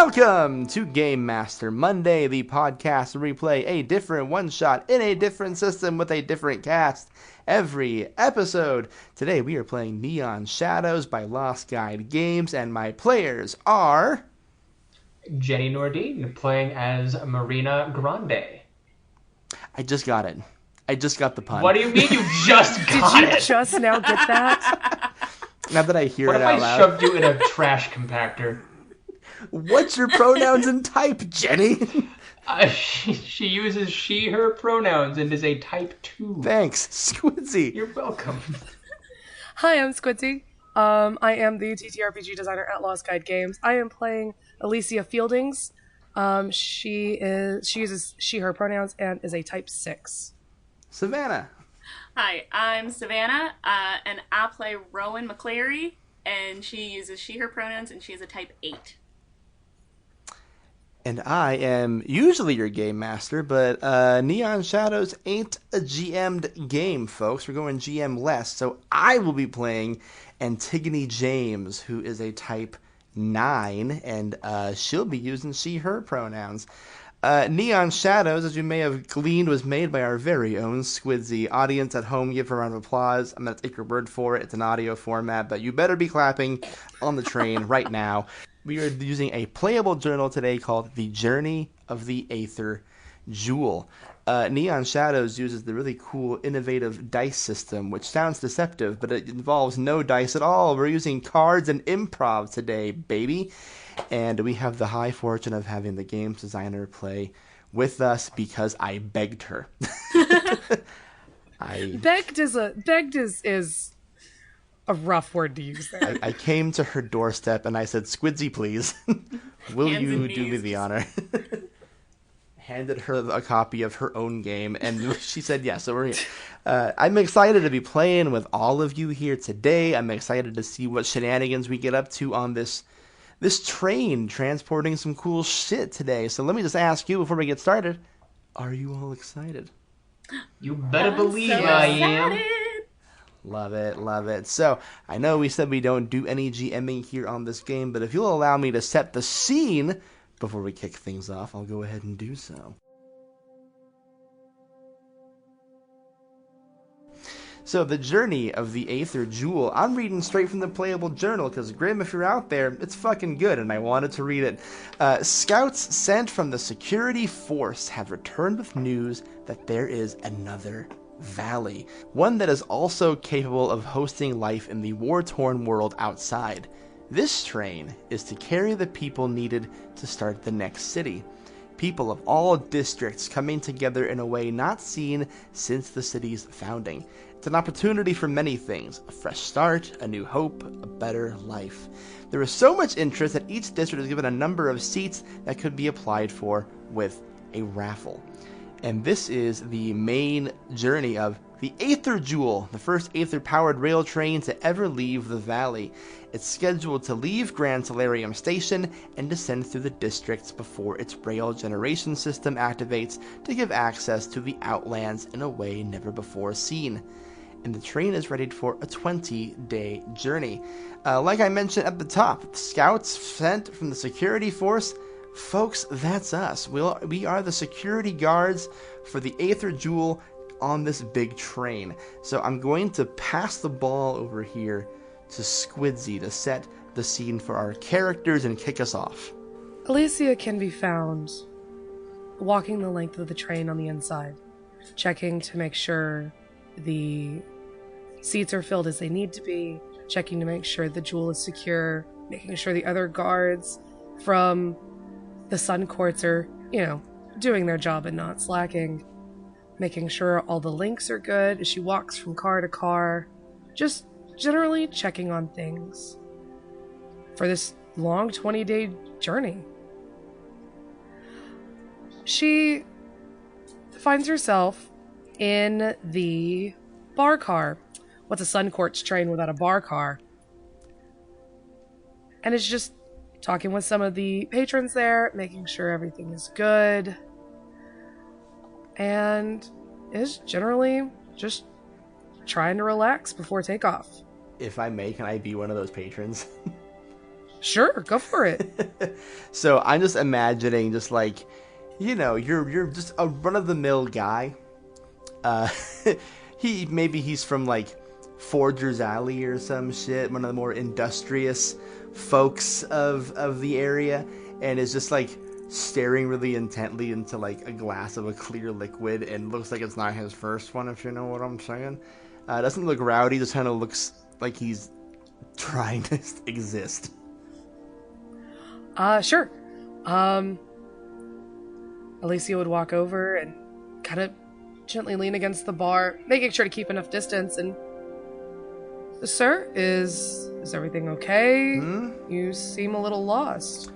Welcome to Game Master Monday, the podcast where we play a different one-shot in a different system with a different cast every episode. Today we are playing Neon Shadows by Lost Guide Games, and my players are... Jenny Nordine, playing as Marina Grande. I just got it. I just got the pun. What do you mean you just got it? Did you just now get that? Now that I hear it out loud. What if I shoved you in a trash compactor? What's your pronouns and type, Jenny? She uses she, her pronouns and is a type 2. Thanks, Squidsy. You're welcome. Hi, I'm Squidsy. I am the TTRPG designer at Lost Guide Games. I am playing Elysia Fieldings. She uses she, her pronouns and is a type 6. Savannah. Hi, I'm Savannah, and I play Rowan McCleary, and she uses she, her pronouns, and she is a type 8. And I am usually your game master, but Neon Shadows ain't a GM'd game, folks. We're going GM less, so I will be playing Antigone James, who is a type 9, and she'll be using she, her pronouns. Neon Shadows, as you may have gleaned, was made by our very own Squidsy. Audience at home, give her a round of applause. I'm going to take your word for it. It's an audio format, but you better be clapping on the train right now. We are using a playable journal today called The Journey of the Aether Jewel. Neon Shadows uses the really cool, innovative dice system, which sounds deceptive, but it involves no dice at all. We're using cards and improv today, baby. And we have the high fortune of having the games designer play with us because I begged her. Begged is a rough word to use there. I came to her doorstep and I said, Squidsy, please, will Hands you and do me knees. the honor? Handed her a copy of her own game, and she said yes, so we're here. I'm excited to be playing with all of you here today. I'm excited to see what shenanigans we get up to on this train transporting some cool shit today. So let me just ask you before we get started, are you all excited? You better I'm believe so I am. excited. Love it, love it. So, I know we said we don't do any GMing here on this game, but if you'll allow me to set the scene before we kick things off, I'll go ahead and do so. So, the journey of the Aether Jewel. I'm reading straight from the playable journal, because Grim, if you're out there, it's fucking good, and I wanted to read it. Scouts sent from the security force have returned with news that there is another valley, one that is also capable of hosting life in the war-torn world outside. This train is to carry the people needed to start the next city. People of all districts coming together in a way not seen since the city's founding. It's an opportunity for many things: a fresh start, a new hope, a better life. There is so much interest that each district is given a number of seats that could be applied for with a raffle. And this is the main journey of the Aether Jewel, the first Aether-powered rail train to ever leave the valley. It's scheduled to leave Grand Solarium Station and descend through the districts before its rail generation system activates to give access to the Outlands in a way never before seen. And the train is ready for a 20-day journey. Like I mentioned at the top, scouts sent from the security force. Folks, that's us. We are the security guards for the Aether Jewel on this big train. So I'm going to pass the ball over here to Squidsy to set the scene for our characters and kick us off. Elysia can be found walking the length of the train on the inside, checking to make sure the seats are filled as they need to be, checking to make sure the jewel is secure, making sure the other guards from the Sun Courts are, doing their job and not slacking, making sure all the links are good as she walks from car to car, just generally checking on things for this long 20-day journey. She finds herself in the bar car. What's a Sun Courts train without a bar car? And it's just talking with some of the patrons there, making sure everything is good, and is generally just trying to relax before takeoff. If I may, can I be one of those patrons? Sure, go for it. So I'm just imagining just like, you're just a run-of-the-mill guy. Uh, he's from like Forger's Alley or some shit, one of the more industrious folks of the area, and is just like staring really intently into like a glass of a clear liquid, and looks like it's not his first one, if you know what I'm saying. Doesn't look rowdy, just kind of looks like he's trying to exist. Sure. Elysia would walk over and kind of gently lean against the bar, making sure to keep enough distance, and... Sir, is everything okay? You seem a little lost.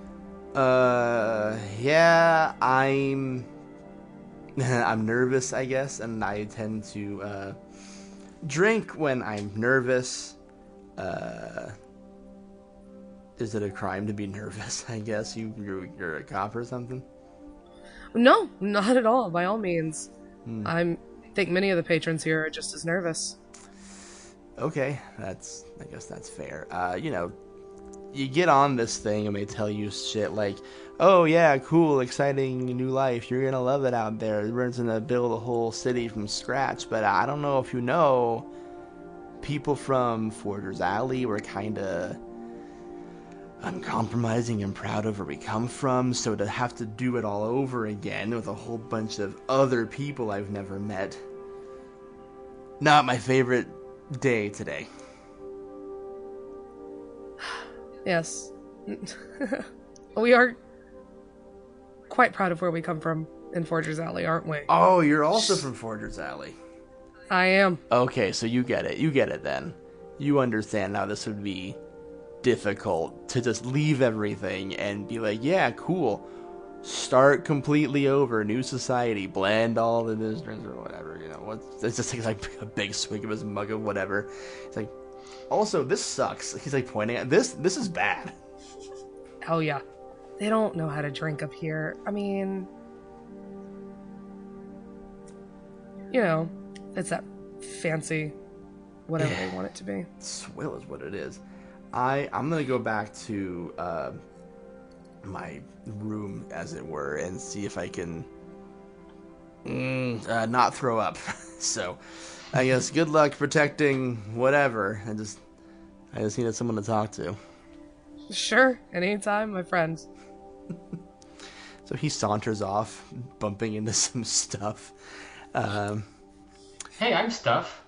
Yeah, I'm nervous, I guess, and I tend to, drink when I'm nervous. Is it a crime to be nervous, I guess? You're a cop or something? No, not at all, by all means. I think many of the patrons here are just as nervous. Okay, I guess that's fair. You get on this thing and they tell you shit like, oh yeah, cool, exciting new life, you're gonna love it out there, we're gonna build a whole city from scratch, but I don't know if you know, people from Forger's Alley were kinda uncompromising and proud of where we come from, so to have to do it all over again with a whole bunch of other people I've never met, not my favorite day today. Yes. We are quite proud of where we come from in Forger's Alley, aren't we? Oh, you're also from Forger's Alley. I am. Okay, so you get it then. You understand how this would be difficult to just leave everything and be like, yeah, cool, start completely over, new society, blend all the business or whatever, it just takes like a big swig of his mug of whatever. It's like, also, this sucks. He's like pointing at this is bad. Oh yeah, they don't know how to drink up here. I mean, it's that fancy whatever they want it to be. Swill is what it is. I'm gonna go back to my room, as it were, and see if I can not throw up. So I guess good luck protecting whatever. I just needed someone to talk to. Sure, anytime, my friend. So he saunters off, bumping into some stuff. Hey, I'm Stuff.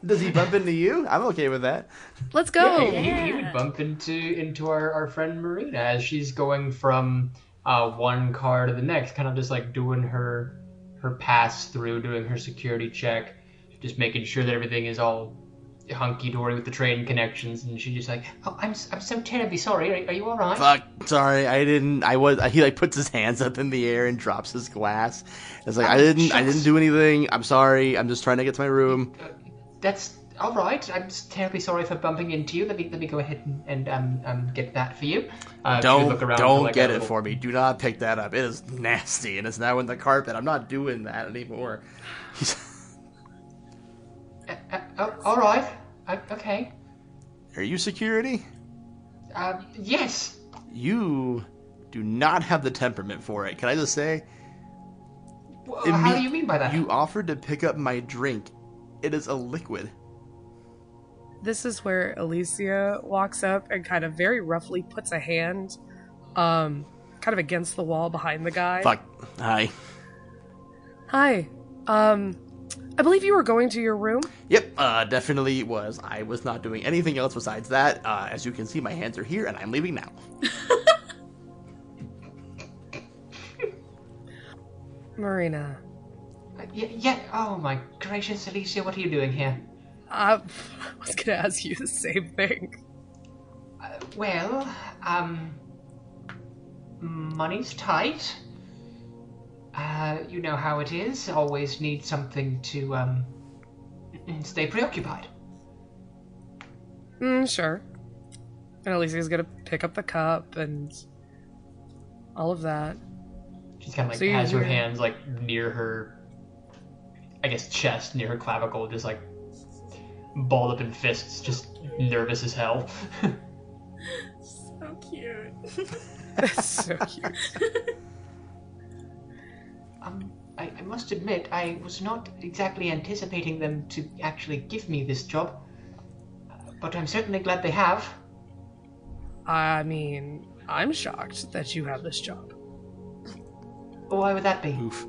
Does he bump into you? I'm okay with that. Let's go. Yeah, he would bump into our friend Marina as she's going from one car to the next, kind of just like doing her pass through, doing her security check, just making sure that everything is all hunky-dory with the train connections, and she's just like, oh, I'm so terribly sorry, are you alright? Fuck, sorry, he like puts his hands up in the air and drops his glass. It's like, I didn't do anything, I'm sorry, I'm just trying to get to my room. That's alright, I'm just terribly sorry for bumping into you, let me go ahead and get that for you. Don't get it for me, do not pick that up, it is nasty, and it's now in the carpet, I'm not doing that anymore. Alright. Okay. Are you security? Yes. You do not have the temperament for it. Can I just say? How do you mean by that? You offered to pick up my drink. It is a liquid. This is where Elysia walks up and kind of very roughly puts a hand, kind of against the wall behind the guy. Fuck. Hi. Hi. I believe you were going to your room? Yep, definitely was. I was not doing anything else besides that. As you can see, my hands are here, and I'm leaving now. Marina. Yeah, oh my gracious, Elysia, what are you doing here? I was gonna ask you the same thing. Money's tight. You know how it is. Always need something to, stay preoccupied. Sure. And Elysia's gonna pick up the cup and all of that. She's kind of like has her hands like near her, I guess, chest, near her clavicle, just like balled up in fists, just nervous as hell. That's so cute. I must admit, I was not exactly anticipating them to actually give me this job. But I'm certainly glad they have. I mean, I'm shocked that you have this job. Why would that be? Oof.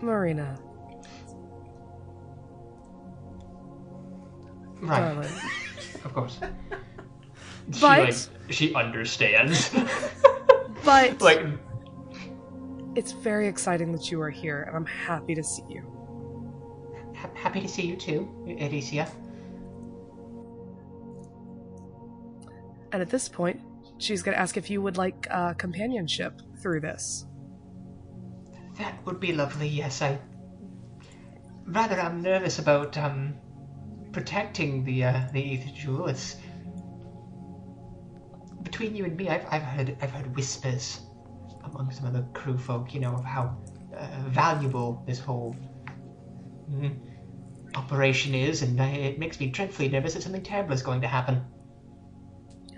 Marina. Right. Darling. Of course. But- she understands. But Like, it's very exciting that you are here, and I'm happy to see you. happy to see you too, Elysia. And at this point, she's going to ask if you would like companionship through this. That would be lovely, yes. I'm nervous about, protecting the Aether Jewel. It's... Between you and me, I've heard whispers among some of the crew folk, of how valuable this whole operation is, and it makes me dreadfully nervous that something terrible is going to happen.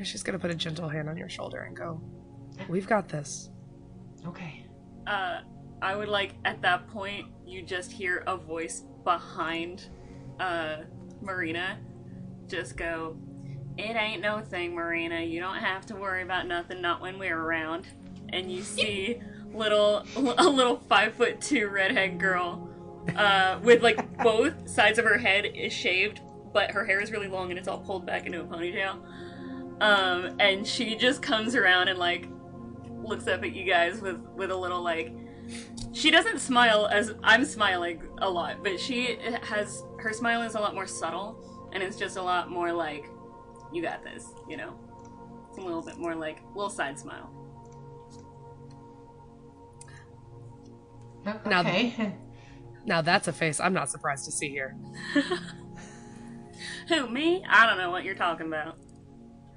She's going to put a gentle hand on your shoulder and go, "We've got this." Okay. I would like, at that point, you just hear a voice behind Marina just go, "It ain't no thing, Marina. You don't have to worry about nothing, not when we're around." And you see a little 5'2" redhead girl with like both sides of her head is shaved, but her hair is really long and it's all pulled back into a ponytail. And she just comes around and like looks up at you guys with a little like, she doesn't smile as I'm smiling a lot, but her smile is a lot more subtle, and it's just a lot more like, you got this, It's a little bit more like a little side smile. Okay. Now that's a face I'm not surprised to see here. Who, me? I don't know what you're talking about.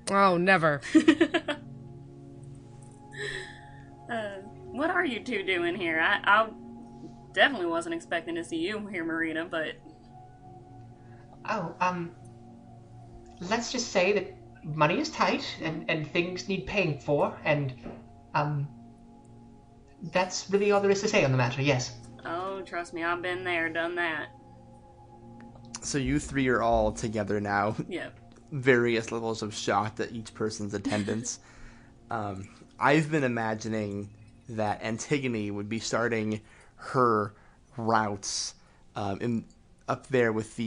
Oh, never. What are you two doing here? I definitely wasn't expecting to see you here, Marina, but... Oh, let's just say that money is tight and things need paying for, and, that's really all there is to say on the matter, yes. Oh, trust me, I've been there, done that. So you three are all together now. Yep. Various levels of shocked at each person's attendance. I've been imagining that Antigone would be starting her routes up there with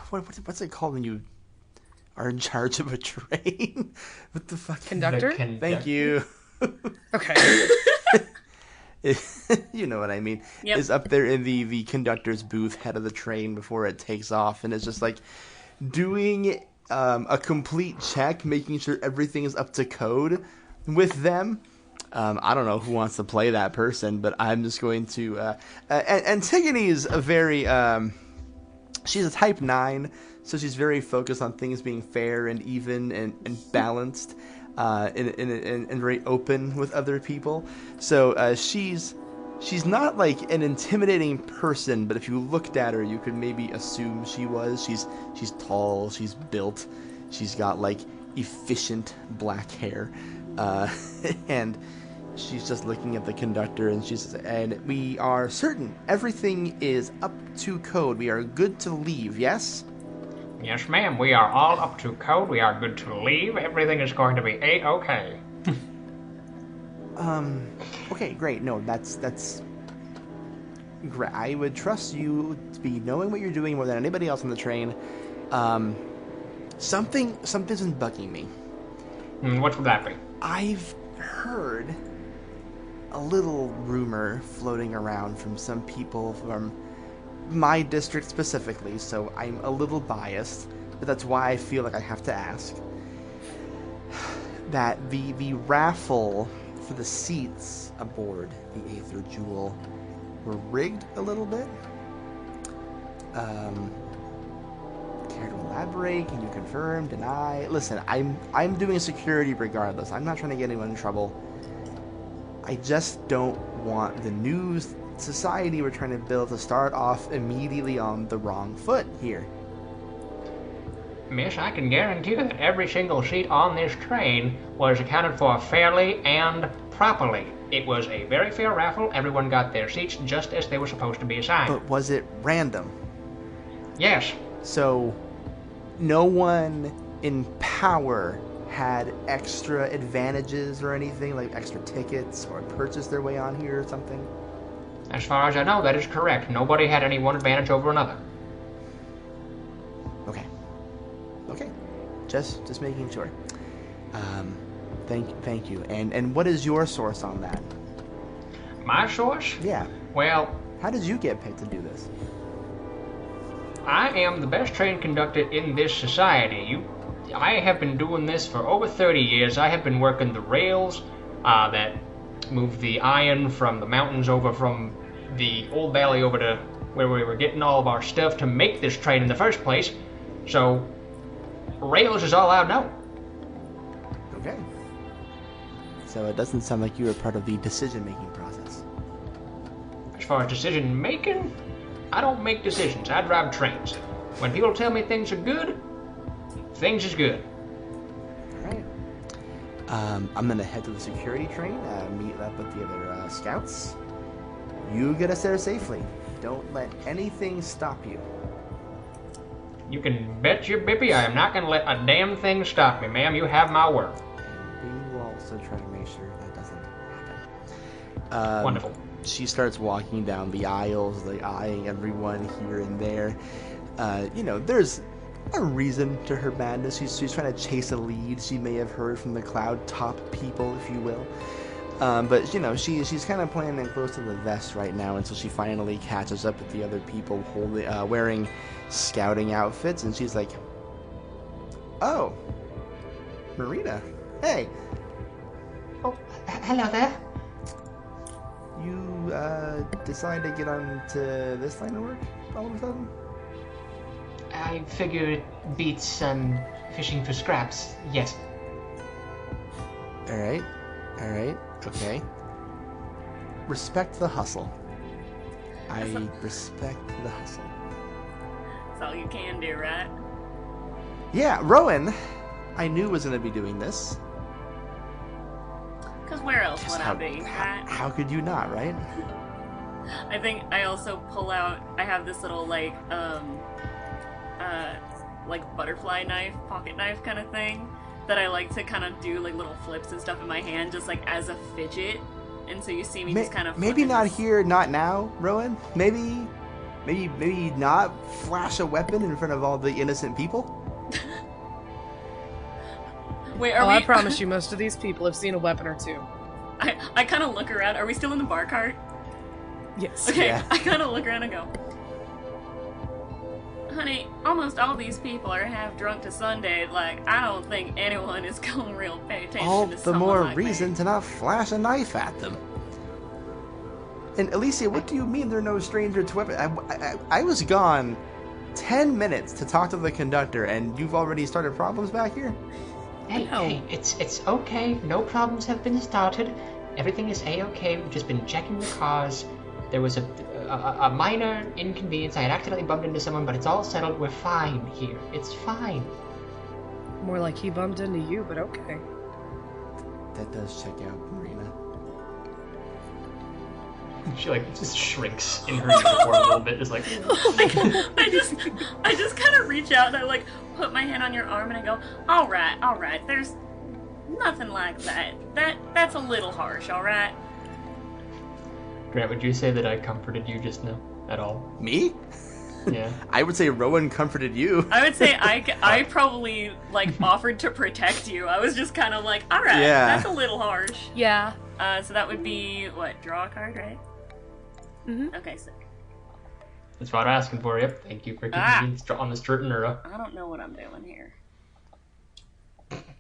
what's it called when you are in charge of a train? What the fuck? Conductor? Thank you. Okay. You know what I mean. Yep. Is up there in the conductor's booth, head of the train before it takes off, and it's just like doing a complete check, making sure everything is up to code with them. I don't know who wants to play that person, but I'm just going to... Antigone is a very... she's a type 9, so she's very focused on things being fair and even and balanced and very open with other people. So she's not like an intimidating person, but if you looked at her, you could maybe assume she was. She's tall, she's built, she's got like efficient black hair, and she's just looking at the conductor, and we are certain everything is up to code. We are good to leave. Yes. Yes, ma'am. We are all up to code. We are good to leave. Everything is going to be A-okay. Okay, great. No, that's great. I would trust you to be knowing what you're doing more than anybody else on the train. Something's been bugging me. What would that be? I've heard a little rumor floating around from some people from my district specifically, so I'm a little biased, but that's why I feel like I have to ask. That the raffle for the seats aboard the Aether Jewel were rigged a little bit. Care to elaborate? Can you confirm, deny? Listen, I'm doing security regardless. I'm not trying to get anyone in trouble. I just don't want the news society we're trying to build to start off immediately on the wrong foot here. Miss, I can guarantee that every single seat on this train was accounted for fairly and properly. It was a very fair raffle. Everyone got their seats just as they were supposed to be assigned. But was it random? Yes. So, no one in power had extra advantages or anything, like extra tickets, or purchased their way on here or something? As far as I know, that is correct. Nobody had any one advantage over another. Okay. Just making sure. Thank you. And what is your source on that? My source? Yeah. Well, How did you get picked to do this? I am the best train conductor in this society. I have been doing this for over 30 years. I have been working the rails that move the iron from the mountains over from the old valley over to where we were getting all of our stuff to make this train in the first place. So, rails is all I know. Okay. So it doesn't sound like you were part of the decision-making process. As far as decision making, I don't make decisions. I drive trains. When people tell me things are good, things is good. Alright. I'm gonna head to the security train, meet up with the other scouts. You get us there safely. Don't let anything stop you. You can bet your bippy I am not going to let a damn thing stop me, ma'am. You have my word. And we will also try to make sure that doesn't happen. Wonderful. She starts walking down the aisles, like eyeing everyone here and there. There's a reason to her madness. She's trying to chase a lead she may have heard from the cloud top people, if you will. But she's kind of playing it close to the vest right now until she finally catches up with the other people wearing scouting outfits, and she's like, "Oh, Marina, hey." Oh, hello there. You decided to get onto this line of work all of a sudden? I figure it beats fishing for scraps. Yes. All right, okay. Respect the hustle. I respect the hustle. That's all you can do, right? Yeah, Rowan, I knew was going to be doing this. Because where else would I be, how, right? how could you not, right? I think I also pull out, I have this little, like butterfly knife, pocket knife kind of thing, that I like to kind of do, like, little flips and stuff in my hand, just, like, as a fidget. And so you see me just kind of maybe flipping not this. here, not now, Rowan. Maybe not flash a weapon in front of all the innocent people. Wait, are we... I promise you, most of these people have seen a weapon or two. I kind of look around. Are we still in the bar cart? Yes. Okay, Yeah. I kind of look around and go, honey, almost all these people are half drunk to Sunday. Like, I don't think anyone is going to real pay attention All to the someone more like reason me. to not flash a knife at them. And Elysia, what do you mean they're no stranger to weapons? I was gone 10 minutes to talk to the conductor, and you've already started problems back here? Hey, it's okay. No problems have been started. Everything is a-okay. We've just been checking the cars. There was a minor inconvenience. I had accidentally bumped into someone, but it's all settled. We're fine here. It's fine. More like he bumped into you, but okay. That does check out, Marina. She like just shrinks in her uniform a little bit, just like I just kind of reach out and I like put my hand on your arm and I go, all right, there's nothing like that. That's a little harsh, all right? Grant, would you say that I comforted you just now at all? Me? Yeah. I would say Rowan comforted you. I would say I probably like offered to protect you. I was just kind of like, all right, Yeah. that's a little harsh. Yeah. So that would be what, draw a card, right? Mhm. Okay, sick. That's what I'm asking for. Yep. Thank you for keeping me on the straight and narrow. I don't know what I'm doing here.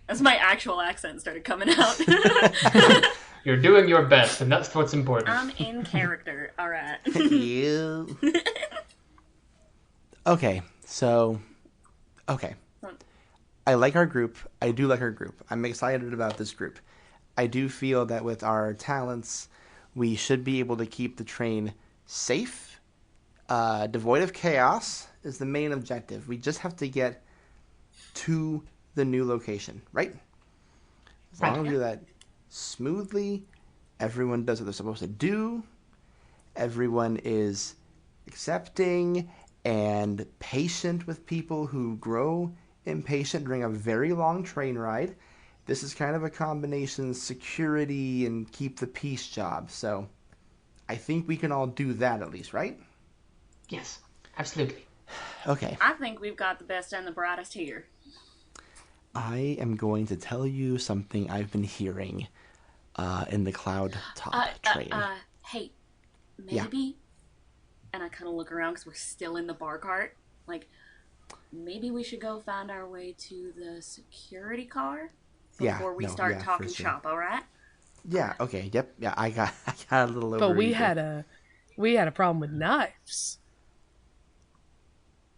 As my actual accent started coming out. You're doing your best, and that's what's important. I'm in character. All right. You. Okay. I like our group. I do like our group. I'm excited about this group. I do feel that with our talents, we should be able to keep the train safe, devoid of chaos is the main objective. We just have to get to the new location, right? As long as we do that smoothly, everyone does what they're supposed to do, everyone is accepting and patient with people who grow impatient during a very long train ride. This is kind of a combination security and keep the peace job, so I think we can all do that at least, right? Yes, absolutely. Okay. I think we've got the best and the brightest here. I am going to tell you something I've been hearing in the cloud top train. Hey, maybe, and I kind of look around because we're still in the bar cart, like, maybe we should go find our way to the security car before we start talking shop, all right? Yeah, okay, yep, yeah, I got a little over. But we had a problem with knives.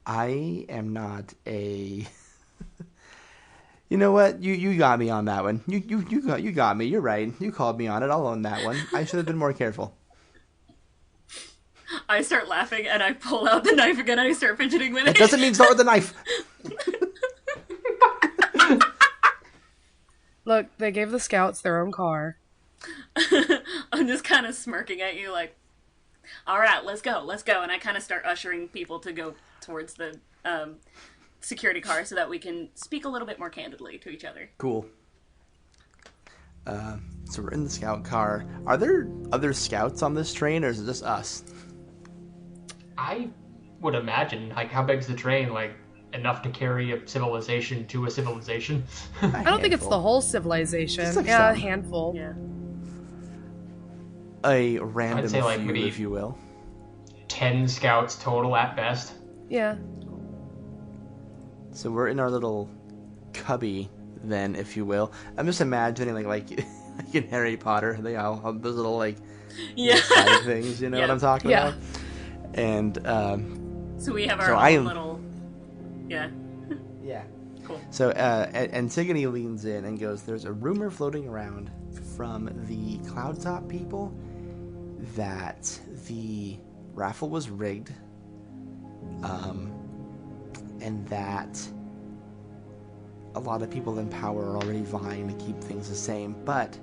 I am not a... You know what? You got me on that one. You got me. You're right. You called me on it. I'll own that one. I should have been more careful. I start laughing and I pull out the knife again and I start fidgeting with it. It doesn't mean start with the knife. Look, they gave the scouts their own car. I'm just kind of smirking at you like, all right, let's go. And I kind of start ushering people to go towards the security car so that we can speak a little bit more candidly to each other. Cool. So we're in the scout car. Are there other scouts on this train, or is it just us? I would imagine, like, how big's the train? Like, enough to carry a civilization to a civilization? I don't think it's the whole civilization. Like a some. handful. Yeah. A random I'd say, like, few, maybe if you will. 10 scouts total at best. Yeah. So we're in our little cubby, then, if you will. I'm just imagining, like in Harry Potter, they all have those little, like, side things, you know what I'm talking about? And, so we have our own little... Yeah. Yeah. Cool. So Antigone leans in and goes, there's a rumor floating around from the Cloudtop people that the raffle was rigged, and that a lot of people in power are already vying to keep things the same. But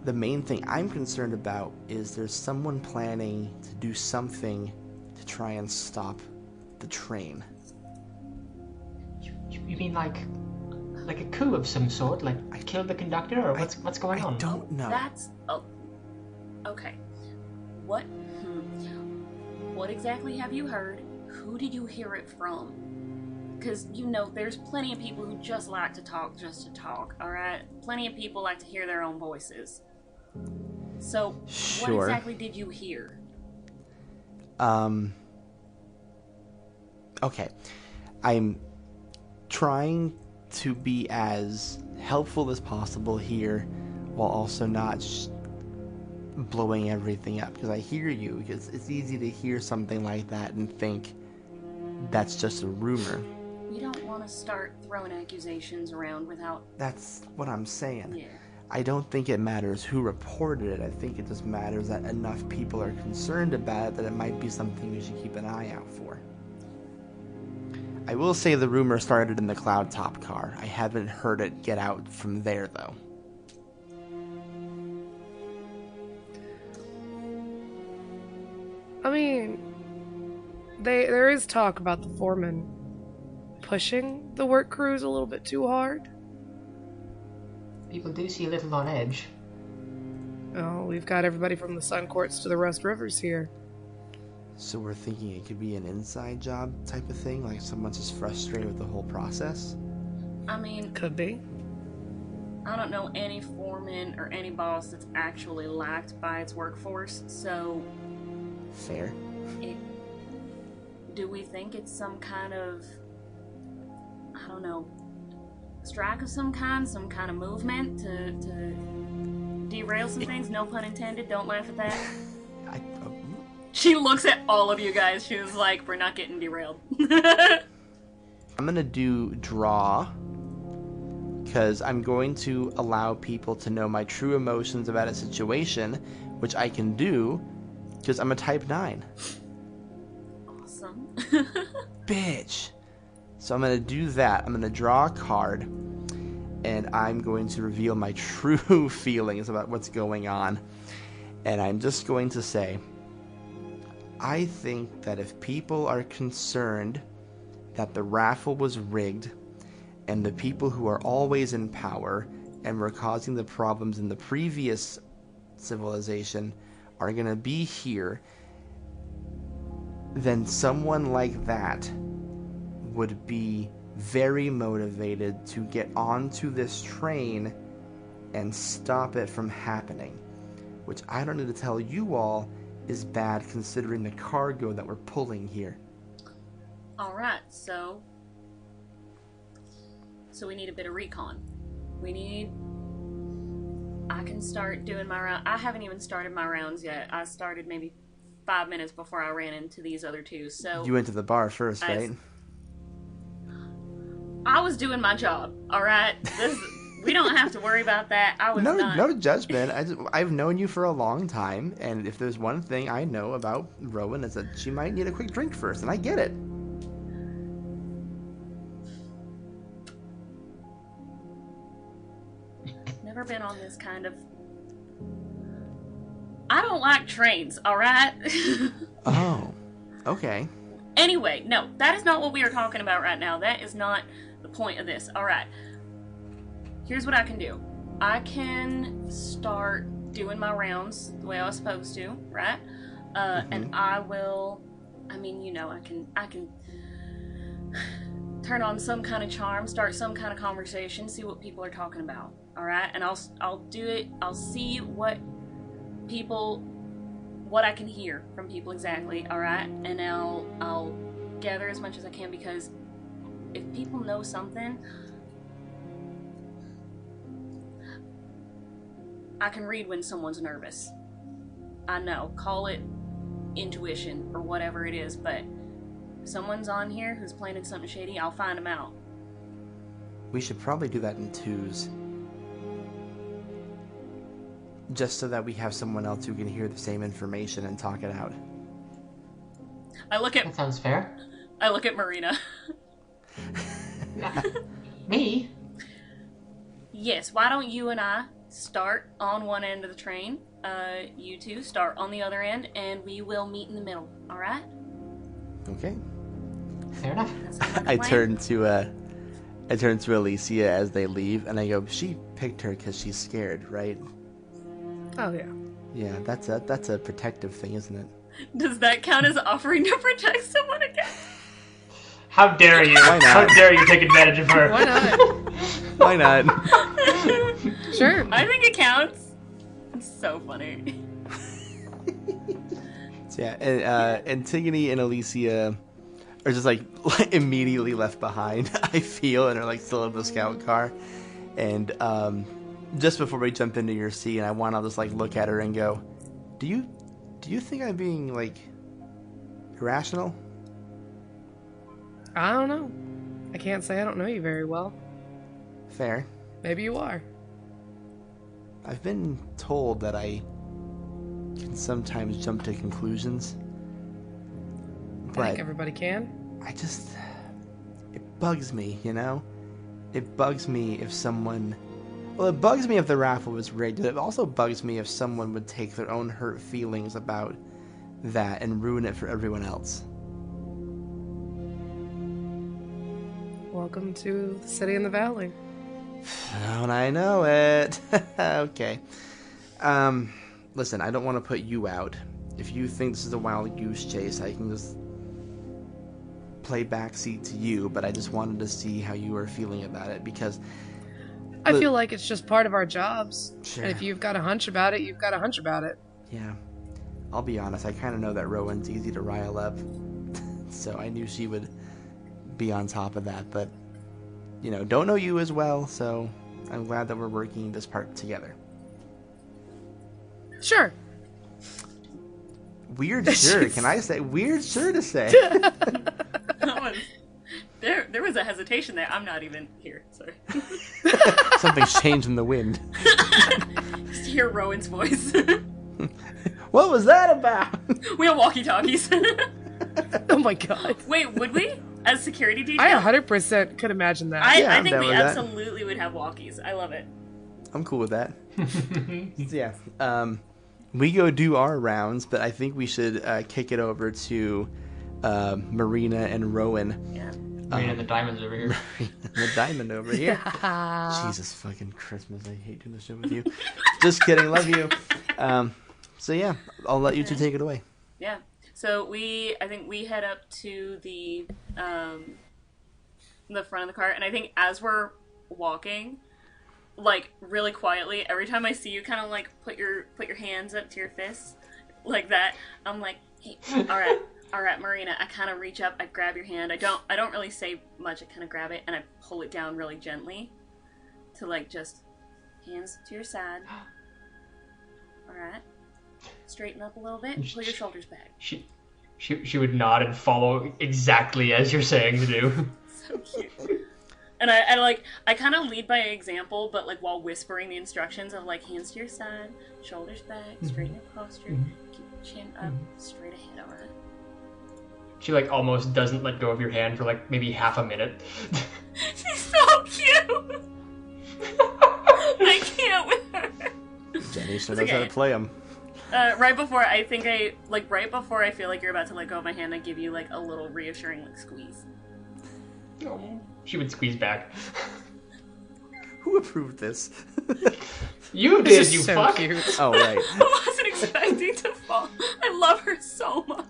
the main thing I'm concerned about is there's someone planning to do something to try and stop the train. You mean like a coup of some sort? Like kill the conductor, or what's going on? I don't know. That's... Oh, okay. What exactly have you heard? Who did you hear it from? Because, you know, there's plenty of people who just like to talk just to talk, alright? Plenty of people like to hear their own voices. So, What exactly did you hear? Okay. I'm trying to be as helpful as possible here while also not blowing everything up, because I hear you, because it's easy to hear something like that and think that's just a rumor. We don't want to start throwing accusations around without... That's what I'm saying. Yeah. I don't think it matters who reported it. I think it just matters that enough people are concerned about it that it might be something we should keep an eye out for. I will say the rumor started in the Cloudtop car. I haven't heard it get out from there, though. I mean, there is talk about the foreman pushing the work crews a little bit too hard. People do see a little on edge. Oh, we've got everybody from the Sun Courts to the Rust Rivers here. So we're thinking it could be an inside job type of thing, like someone's just frustrated with the whole process? I mean... Could be. I don't know any foreman or any boss that's actually liked by its workforce, so... Fair. Do we think it's some kind of... I don't know... strike of some kind of movement to derail some things? No pun intended, don't laugh at that. She looks at all of you guys. She was like, we're not getting derailed. I'm going to do draw, because I'm going to allow people to know my true emotions about a situation, which I can do, because I'm a type 9. Awesome. Bitch. So I'm going to do that. I'm going to draw a card, and I'm going to reveal my true feelings about what's going on. And I'm just going to say, I think that if people are concerned that the raffle was rigged, and the people who are always in power and were causing the problems in the previous civilization are going to be here, then someone like that would be very motivated to get onto this train and stop it from happening, which I don't need to tell you all is bad considering the cargo that we're pulling here. Alright, so we need a bit of recon. I can start doing my round. I haven't even started my rounds yet. I started maybe 5 minutes before I ran into these other two, so... You went to the bar first, right? I was doing my job, alright? We don't have to worry about that. I was not... No judgment. I've known you for a long time, and if there's one thing I know about Rowan, is that she might need a quick drink first, and I get it. Never been on this kind of... I don't like trains, alright? Oh, okay. Anyway, no, that is not what we are talking about right now. That is not the point of this. Alright. Here's what I can do. I can start doing my rounds the way I was supposed to, right? And I will... I mean, you know, I can turn on some kind of charm, start some kind of conversation, see what people are talking about. Alright? And I'll do it. I'll see what I can hear from people exactly, alright? And I'll gather as much as I can, because if people know something, I can read when someone's nervous. I know, call it intuition or whatever it is, but if someone's on here who's planning something shady, I'll find them out. We should probably do that in twos. Just so that we have someone else who can hear the same information and talk it out. That sounds fair. I look at Marina. Me? Yes, why don't you and I start on one end of the train, you two start on the other end, and we will meet in the middle, alright? Okay. Fair enough. I turn to Elysia as they leave, and I go, she picked her because she's scared, right? Oh, yeah. Yeah, that's a protective thing, isn't it? Does that count as offering to protect someone again? How dare you? Why not? How dare you take advantage of her? Why not? Why not? Sure. I think it counts. It's so funny. So yeah, Antigone and Elysia are just like immediately left behind, I feel, and are like still in the scout car. And just before we jump into your scene, I want to just like look at her and go, do you think I'm being like irrational? I don't know. I can't say I don't know you very well. Fair. Maybe you are. I've been told that I can sometimes jump to conclusions. I think everybody can. It bugs me, you know? It bugs me if someone... Well, it bugs me if the raffle was rigged. It also bugs me if someone would take their own hurt feelings about that and ruin it for everyone else. Welcome to the city in the valley. Don't I know it? Okay. Listen, I don't want to put you out. If you think this is a wild goose chase, I can just play backseat to you, but I just wanted to see how you were feeling about it, because... I feel like it's just part of our jobs. Sure. And if you've got a hunch about it, you've got a hunch about it. Yeah. I'll be honest, I kind of know that Rowan's easy to rile up, so I knew she would be on top of that, but, you know, don't know you as well, so I'm glad that we're working this part together. Sure. Weird sure, can I say? Weird sure to say. There was a hesitation there. I'm not even here, sorry. Something's changed in the wind. Just hear Rowan's voice. What was that about? We have walkie-talkies. Oh my god. Wait, would we? as security detail. I 100% could imagine that. Yeah, I I'm think down we with that. absolutely would have walkies. I love it. I'm cool with that. Yeah. We go do our rounds, but I think we should kick it over to Marina and Rowan. Yeah. Marina and the diamonds over here. The diamond over here. Jesus fucking Christmas. I hate doing this shit with you. Just kidding. Love you. So yeah, I'll let you two take it away. Yeah. So I think we head up to the front of the cart, and I think as we're walking, like really quietly, every time I see you kind of like put your hands up to your fists like that, I'm like, hey, all right, Marina. I kind of reach up, I grab your hand. I don't really say much. I kind of grab it and I pull it down really gently to like just hands to your side. All right. Straighten up a little bit and pull your shoulders back. She would nod and follow exactly as you're saying to do. So cute. And I kind of lead by example, but like while whispering the instructions of like hands to your side, shoulders back, straighten your posture, keep your chin up, straight ahead, all right? She like almost doesn't let go of your hand for like maybe half a minute. She's so cute! I can't with her. Jenny sure knows how to play them. Right before I feel like you're about to let go of my hand, I give you like a little reassuring like squeeze. Oh, she would squeeze back. Who approved this? You This did, is you so fuck. cute. Oh, right. I wasn't expecting to fall. I love her so much.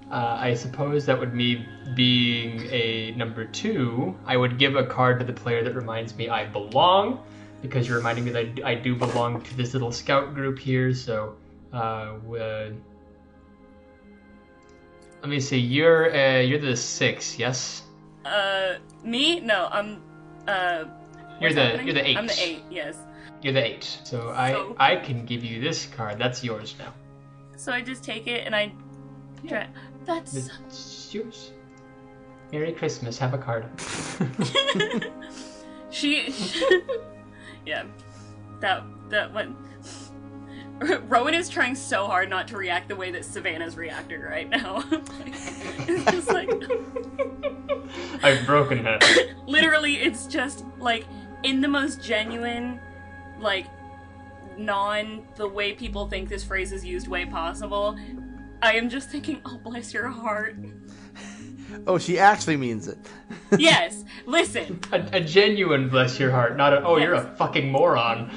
I suppose that would me being a number 2. I would give a card to the player that reminds me I belong, because you're reminding me that I do belong to this little scout group here. So, let me see. You're the 6, yes? Me? No, I'm. You're the 8. I'm the 8. Yes. You're the 8. So I can give you this card. That's yours now. So I just take it and I try. That's It's yours. Merry Christmas. Have a card. she. Yeah, that one. Rowan is trying so hard not to react the way that Savannah's reacting right now. It's just like I've broken her. literally, it's just like in the most genuine, like the way people think this phrase is used way possible. I am just thinking, oh, bless your heart. Oh, she actually means it. Yes, listen. A genuine bless your heart, not a, oh, you're a fucking moron.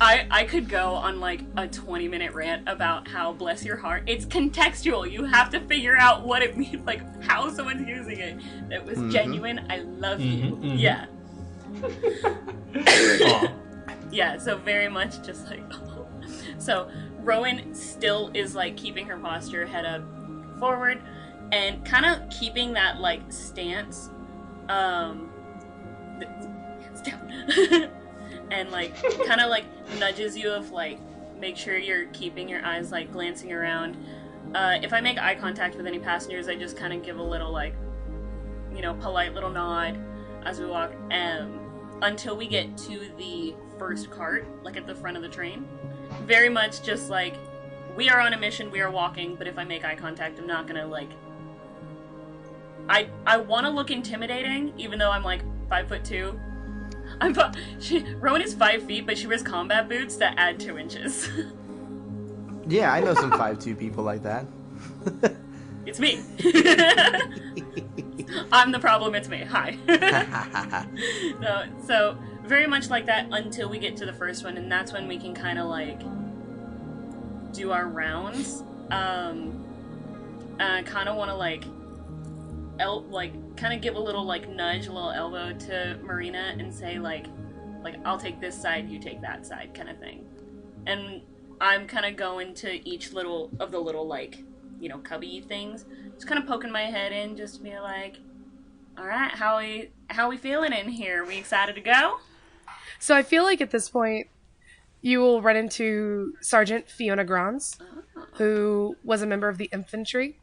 I could go on like a 20-minute rant about how bless your heart. It's contextual. You have to figure out what it means, like how someone's using it. That was genuine. I love you. Yeah. Yeah, so very much just like, so Rowan still is like keeping her posture head up forward and kind of keeping that like stance hands down and like kind of like nudges you of like make sure you're keeping your eyes like glancing around. If I make eye contact with any passengers, I just kind of give a little like, you know, polite little nod as we walk until we get to the first cart, like at the front of the train. Very much just like, we are on a mission, we are walking, but if I make eye contact, I'm not gonna like... I want to look intimidating, even though I'm like 5'2". Rowan is 5 feet, but she wears combat boots that add 2 inches. Yeah, I know some 5'2" people like that. It's me. I'm the problem, it's me. Hi. So very much like that until we get to the first one, and that's when we can kind of like do our rounds. I kind of want to like kind of give a little like nudge, a little elbow to Marina and say like I'll take this side, you take that side, kind of thing. And I'm kind of going to each little of the little like, you know, cubby things, just kind of poking my head in, just to be like, all right, how we feeling in here? We excited to go? So I feel like at this point, you will run into Sergeant Fiona Grande, who was a member of the infantry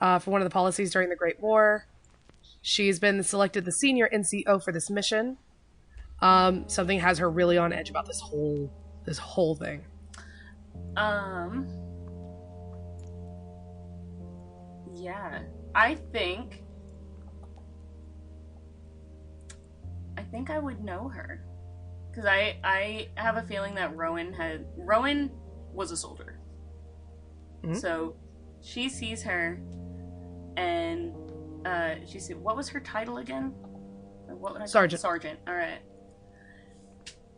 for one of the policies during the Great War. She's been selected the senior NCO for this mission. Something has her really on edge about this whole thing. Yeah. I think I would know her. Because I have a feeling that Rowan was a soldier. Mm-hmm. So she sees her and she said, what was her title again? What would I Sergeant. Sergeant. All right.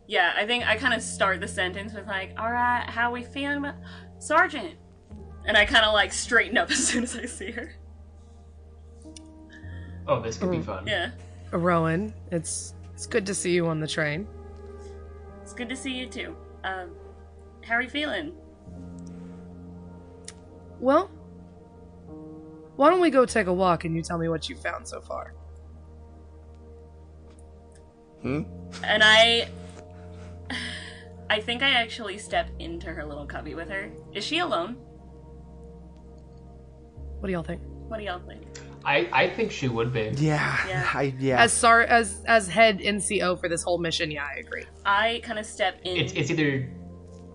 Yeah, I think I kind of start the sentence with like, all right, how we feeling about Sergeant? And I kind of like straighten up as soon as I see her. Oh, this could be fun. Yeah. Rowan, it's good to see you on the train. It's good to see you too. How are you feeling? Well, why don't we go take a walk and you tell me what you found so far? And I think I actually step into her little cubby with her. Is she alone? What do y'all think? What do y'all think? I think she would be. Yeah. As head NCO for this whole mission, yeah, I agree. I kind of step in. It's either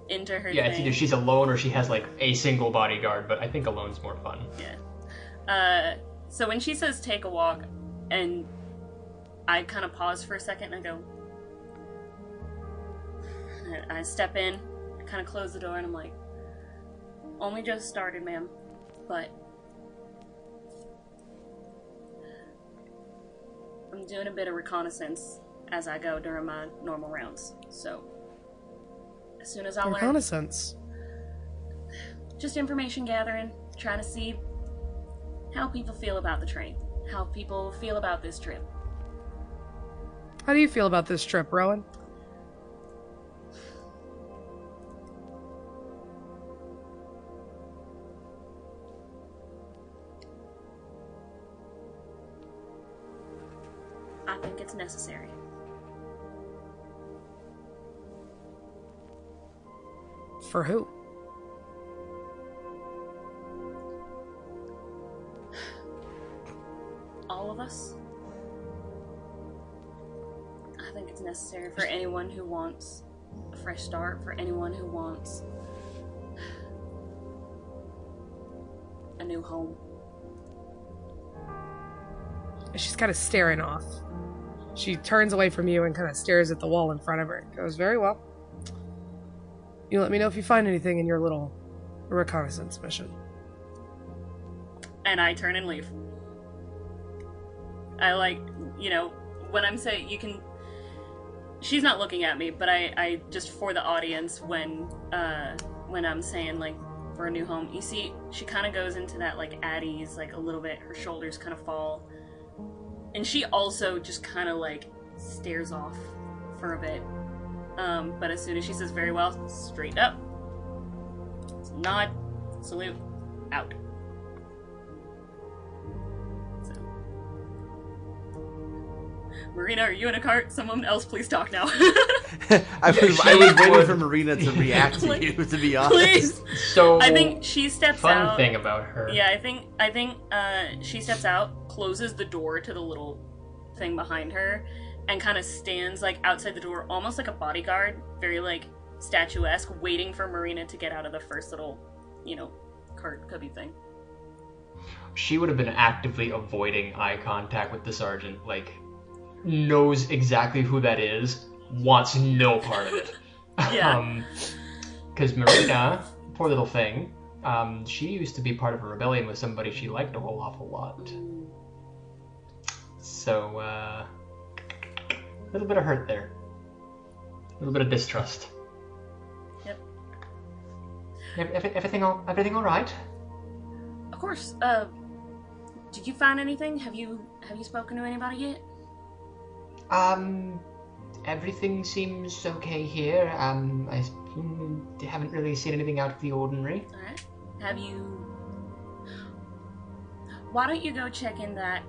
into her. Yeah, thing. it's either she's alone or she has like a single bodyguard. But I think alone's more fun. Yeah. So when she says take a walk, and I kind of pause for a second and I go. I step in, kind of close the door, and I'm like, only just started, ma'am, but I'm doing a bit of reconnaissance as I go during my normal rounds. So as soon as I learn, reconnaissance, just information gathering, trying to see how people feel about the train, how people feel about this trip. How do you feel about this trip, Rowan? I think it's necessary. For who? All of us. I think it's necessary for anyone who wants a fresh start, for anyone who wants a new home. She's kind of staring off. She turns away from you and kind of stares at the wall in front of her. Goes, very well. You let me know if you find anything in your little reconnaissance mission. And I turn and leave. I when I'm saying you can... She's not looking at me, but I just for the audience, when I'm saying, like, for a new home, you see, she kind of goes into that, like, at ease, like, a little bit. Her shoulders kind of fall. And she also just kind of, like, stares off for a bit. But as soon as she says, very well, straight up, nod, salute, out. So. Marina, are you in a cart? Someone else please talk now. I was waiting for Marina to react to you, to be honest. Please. So I think she steps fun out. thing about her. Yeah, I think she steps out, closes the door to the little thing behind her, and kind of stands like outside the door, almost like a bodyguard, very like statuesque, waiting for Marina to get out of the first little, cart cubby thing. She would have been actively avoiding eye contact with the sergeant, like, knows exactly who that is, wants no part of it. Yeah. Because Marina, poor little thing, she used to be part of a rebellion with somebody she liked a whole awful lot. So, a little bit of hurt there. A little bit of distrust. Yep. Everything all right? Of course. Did you find anything? Have you spoken to anybody yet? Everything seems okay here. I haven't really seen anything out of the ordinary. Alright. Have you... Why don't you go check in that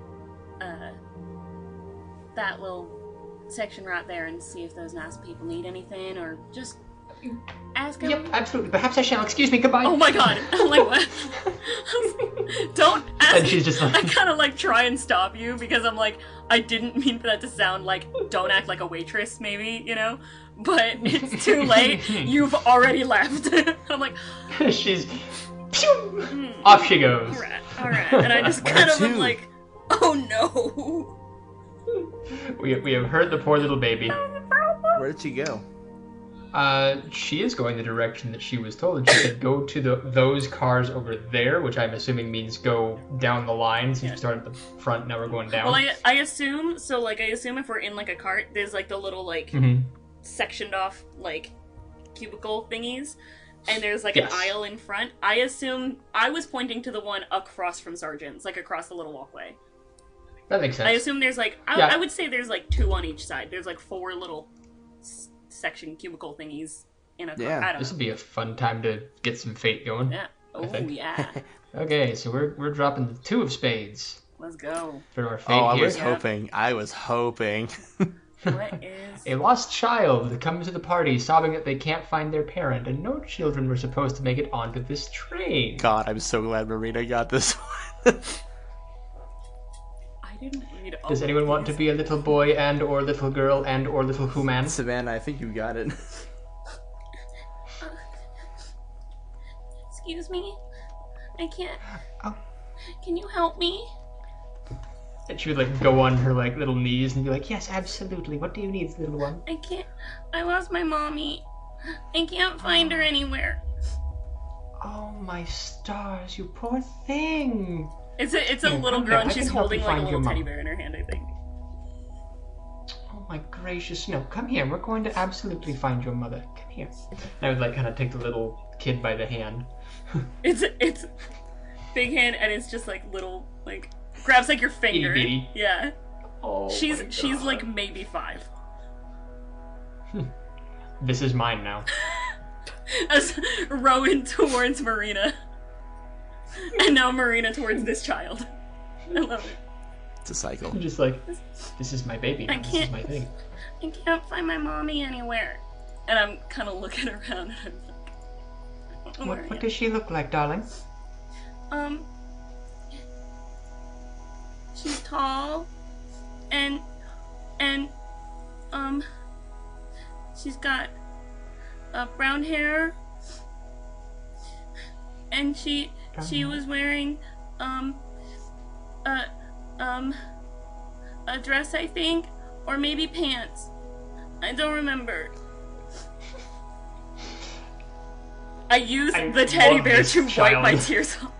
little section right there and see if those nice people need anything, or just ask them. Yep, absolutely. Perhaps I shall. Excuse me, goodbye. Oh my god. I'm like, what? Don't ask. And she's just like... I kind of like try and stop you because I'm like, I didn't mean for that to sound like, don't act like a waitress, maybe, but it's too late. You've already left. I'm like... She's... Off she goes. Rat. Alright, and I just kind of am too. like, oh no. We have hurt the poor little baby. Where did she go? She is going the direction that she was told. She said go to those cars over there, which I'm assuming means go down the line. Since we started at the front, now we're going down. Well, I assume if we're in like a cart, there's like the little like sectioned off like cubicle thingies, and there's like an aisle in front. I assume I was pointing to the one across from Sergeant's, like across the little walkway. That makes sense. I assume there's like I would say there's like 2 on each side. There's like 4 little section cubicle thingies in a car. Yeah. I don't This know. would be a fun time to get some fate going. Yeah. Oh think. yeah. Okay, so we're dropping the 2 of spades Let's go. for our fate Oh, here. I was hoping. What is? A lost child comes to the party sobbing that they can't find their parent, and no children were supposed to make it onto this train. God, I'm so glad Marina got this one. I didn't read all Does of anyone want to these. be a little boy and or little girl and or little human? Savannah, I think you got it. Excuse me? I can't. Oh. Can you help me? And she would like go on her like little knees and be like, yes, absolutely. What do you need, little one? I can't. I lost my mommy. I can't find her anywhere. Oh my stars, you poor thing. It's a Here, little come girl here. and I she's can help holding you like a find little your teddy mom. bear in her hand, I think. Oh my gracious, no, come here. We're going to absolutely find your mother. Come here. And I would like kind of take the little kid by the hand. It's big hand and it's just like little like grabs like your finger. Itty bitty. Yeah. Oh, She's my she's God. like maybe 5. This is mine now. As Rowan towards Marina. And now Marina towards this child. I love it. It's a cycle. I'm just like, this is my baby. I This is can't- my thing. I can't find my mommy anywhere. And I'm kind of looking around and I'm like, where What are does she look like, darling? you? She's tall and she's got brown hair and she was wearing a dress, I think, or maybe pants. I don't remember. I used I the teddy love bear this to wipe my child. tears off.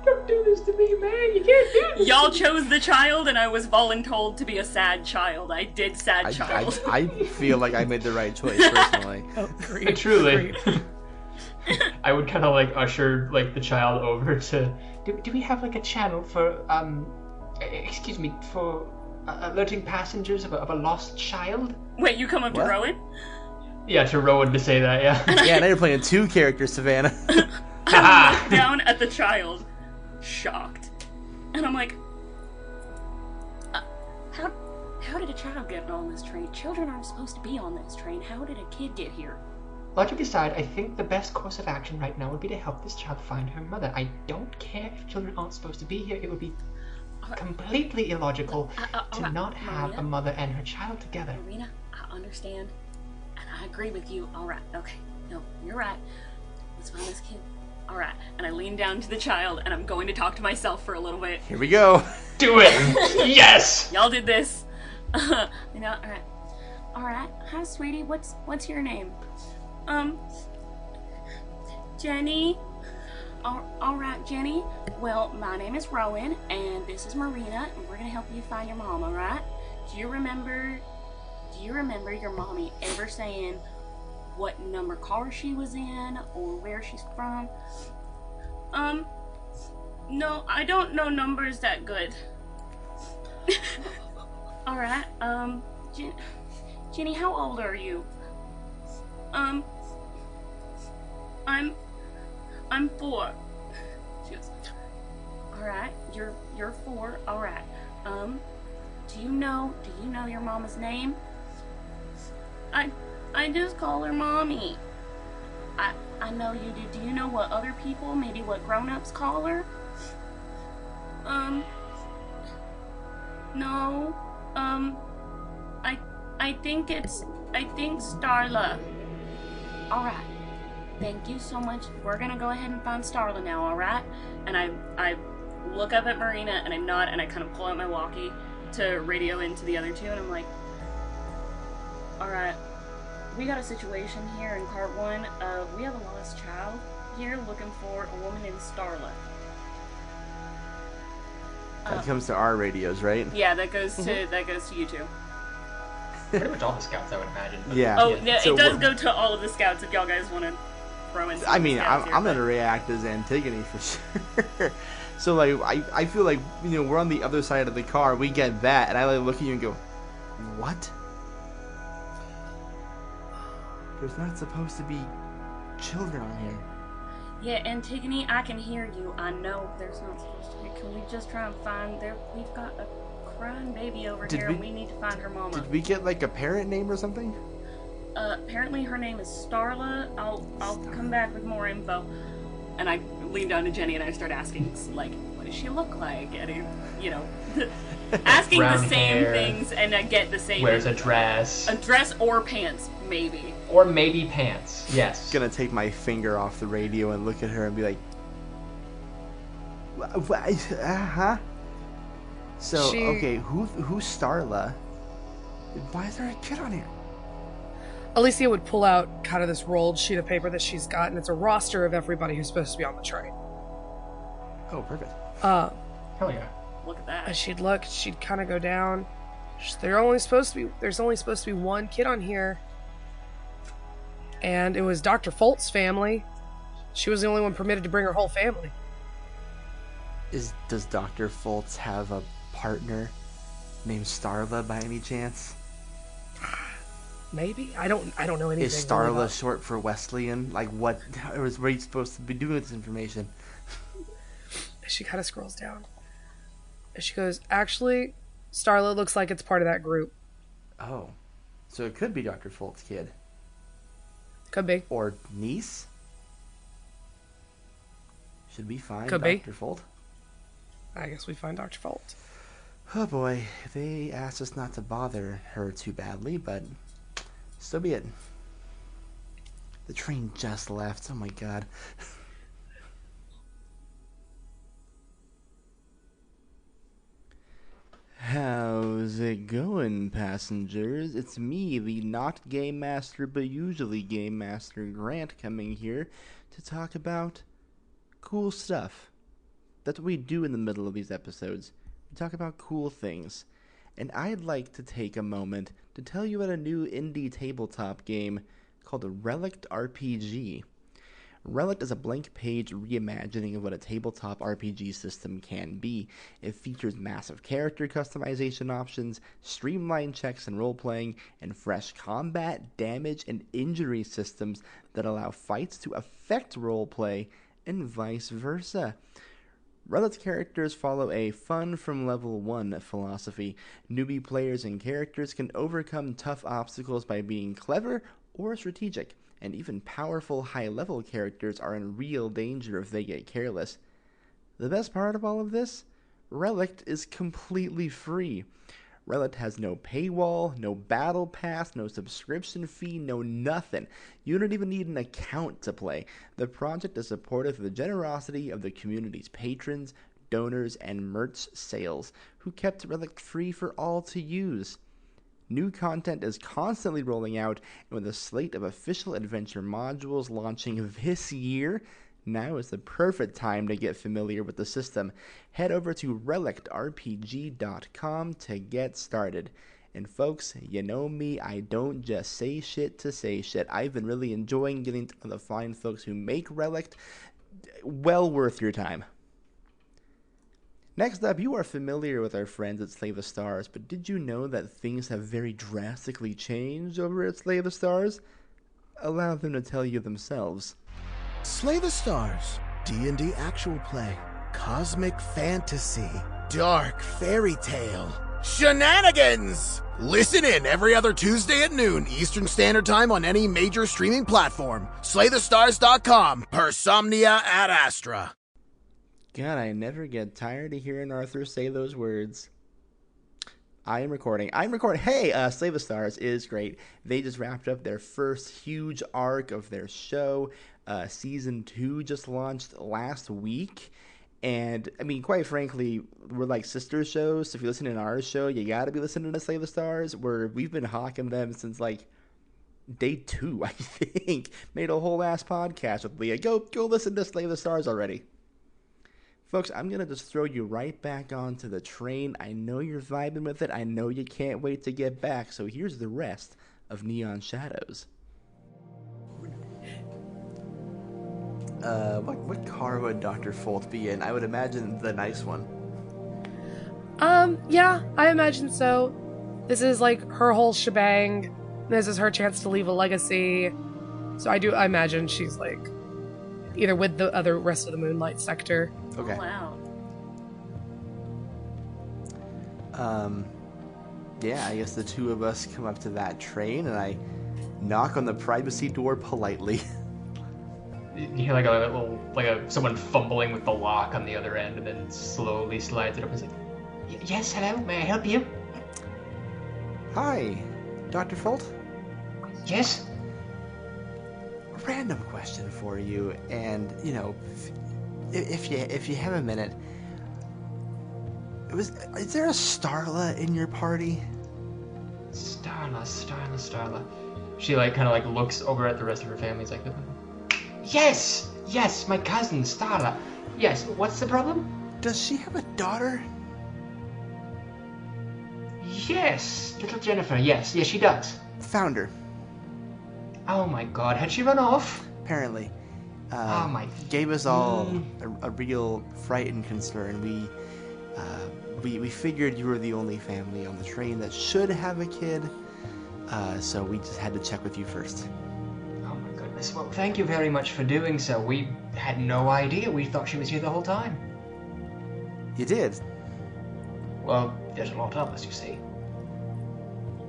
Don't do this to me, man. You can't do this. Y'all chose the child, and I was voluntold to be a sad child. I did sad child. I feel like I made the right choice personally. Oh, great. Truly. Great. I would kind of like usher like the child over to. Do we have like a channel for excuse me, for alerting passengers of a lost child? Wait, you come up What? to Rowan? Yeah, to Rowan to say that. Yeah. Yeah, now you're playing 2 characters, Savannah. I look down at the child, shocked, and I'm like, how did a child get on this train? Children aren't supposed to be on this train. How did a kid get here? Logic aside, I think the best course of action right now would be to help this child find her mother. I don't care if children aren't supposed to be here. It would be completely illogical to alright, not have Marina. a mother and her child together. Marina, I understand, and I agree with you. All right, okay, no, you're right. Let's find this kid. All right, and I lean down to the child, and I'm going to talk to myself for a little bit. Here we go. Do it! Yes! Y'all did this. You know, all right. All right. Hi, sweetie. What's your name? Jenny. All right, Jenny. Well, my name is Rowan, and this is Marina, and we're gonna help you find your mom. All right? Do you remember your mommy ever saying what number car she was in or where she's from? No, I don't know numbers that good. All right. Jenny, how old are you? I'm 4. She goes, all right, you're 4. All right. Do you know your mama's name? I just call her mommy. I know you do. Do you know what other people, maybe what grown-ups call her? No. I think Starla. Alright. Thank you so much. We're gonna go ahead and find Starla now, alright? And I look up at Marina and I nod and I kind of pull out my walkie to radio into the other two and I'm like, alright, we got a situation here in Cart 1. We have a lost child here looking for a woman named Starla. That comes to our radios, right? Yeah, that goes to you two. Pretty much all the scouts, I would imagine. Yeah. Oh, yeah, So it does go to all of the scouts if y'all guys want to throw in some I mean, scouts I'm here, gonna react as Antigone for sure. So like, I feel like, you know, we're on the other side of the car. We get that, and I like look at you and go, "What? There's not supposed to be children on here." Yeah, Antigone, I can hear you. I know there's not supposed to be. Can we just try and find there? We've got a crying baby over here, and we need to find her mama. Did we get like a parent name or something? Apparently her name is Starla. I'll come back with more info. And I lean down to Jenny and I start asking, like, what does she look like? And, you know, asking Brown the same hair. things, and I get the same. Wears a dress. A dress or pants, maybe. Or maybe pants. Yes. Gonna take my finger off the radio and look at her and be like, huh? So, okay, who's Starla? Why is there a kid on here? Elysia would pull out kind of this rolled sheet of paper that she's got, and it's a roster of everybody who's supposed to be on the train. Oh, perfect. Hell yeah. Look at that. As she'd look, she'd kind of go down. There's only supposed to be one kid on here. And it was Dr. Folt's family. She was the only one permitted to bring her whole family. Does Dr. Foltz have a partner named Starla by any chance? Maybe? I don't know anything. Is Starla short for Wesleyan? Like, what are you supposed to be doing with this information? She kind of scrolls down. And she goes, actually, Starla looks like it's part of that group. Oh. So it could be Dr. Folt's kid. Could be. Or niece? Should we find Could Dr. be. Folt? I guess we find Dr. Folt. Oh boy, they asked us not to bother her too badly, but so be it. The train just left. Oh my god. How's it going, passengers? It's me, the not game master but usually game master Grant, coming here to talk about cool stuff. That's what we do in the middle of these episodes. We talk about cool things. And I'd like to take a moment to tell you about a new indie tabletop game called Relict RPG. Relict is a blank-page reimagining of what a tabletop RPG system can be. It features massive character customization options, streamlined checks and role-playing, and fresh combat, damage, and injury systems that allow fights to affect roleplay, and vice versa. Relict's characters follow a fun from level 1 philosophy. Newbie players and characters can overcome tough obstacles by being clever or strategic, and even powerful high-level characters are in real danger if they get careless. The best part of all of this? Relict is completely free. Relict has no paywall, no battle pass, no subscription fee, no nothing. You don't even need an account to play. The project is supported through the generosity of the community's patrons, donors, and merch sales, who kept Relict free for all to use. New content is constantly rolling out, and with a slate of official adventure modules launching this year, now is the perfect time to get familiar with the system. Head over to relictrpg.com to get started. And folks, you know me, I don't just say shit to say shit. I've been really enjoying getting to know the fine folks who make Relict. Well worth your time. Next up, you are familiar with our friends at Slay the Stars, but did you know that things have very drastically changed over at Slay the Stars? Allow them to tell you themselves. Slay the Stars, D&D actual play, cosmic fantasy, dark fairy tale, shenanigans! Listen in every other Tuesday at noon Eastern Standard Time on any major streaming platform. SlayTheStars.com, Persomnia ad Astra. God, I never get tired of hearing Arthur say those words. I'm recording. Hey, Slay the Stars is great. They just wrapped up their first huge arc of their show. Season 2 just launched last week. And, I mean, quite frankly, we're like sister shows. So if you're listening to our show, you got to be listening to Slay the Stars, where we've been hawking them since, like, day 2, I think. Made a whole ass podcast with Leah. Go listen to Slay the Stars already. Folks, I'm going to just throw you right back onto the train. I know you're vibing with it. I know you can't wait to get back. So here's the rest of Neon Shadows. What car would Dr. Folt be in? I would imagine the nice one. Yeah, I imagine so. This is like her whole shebang. This is her chance to leave a legacy. So I imagine she's like either with the other rest of the Moonlight sector. Okay. Oh, wow. Yeah, I guess the two of us come up to that train and I knock on the privacy door politely. You hear like someone fumbling with the lock on the other end, and then slowly slides it up and says, Yes, hello, may I help you? Hi, Dr. Folt? Yes? Random question for you, and, you know, if you have a minute, is there a Starla in your party? Starla. She like kind of like looks over at the rest of her family. It's like, Yes, my cousin, Starla. Yes, what's the problem? Does she have a daughter? Yes, little Jennifer, yes, she does. Found her. Oh my god, had she run off? Apparently. Oh my... Gave us all a real fright and concern. We figured you were the only family on the train that should have a kid, so we just had to check with you first. Oh my goodness, well, thank you very much for doing so. We had no idea. We thought she was here the whole time. You did? Well, there's a lot of us, you see.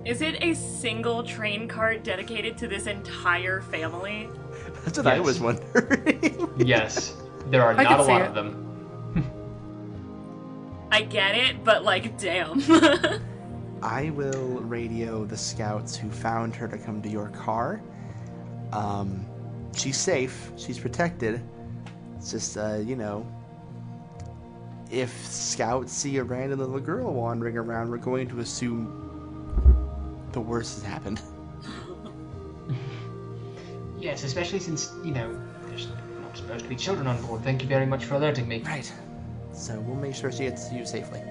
Is it a single train cart dedicated to this entire family? That's what I was wondering. Yes, there are not a lot of them. I get it, but like, damn. I will radio the scouts who found her to come to your car. She's safe. She's protected. It's just, if scouts see a random little girl wandering around, we're going to assume the worst has happened. Yes, especially since, there's not supposed to be children on board. Thank you very much for alerting me. Right. So we'll make sure she gets to you safely.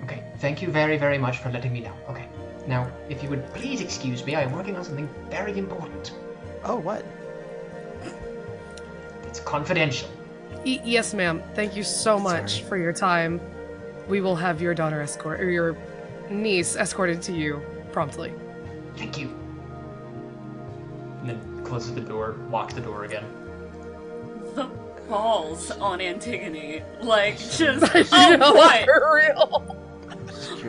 Okay, thank you very, very much for letting me know. Okay, now, if you would please excuse me, I am working on something very important. Oh, what? It's confidential. Yes, ma'am. Thank you so much for your time. We will have your daughter your niece escorted to you promptly. Thank you. And then closes the door, locks the door again. The balls on Antigone. Like, just, what? For real.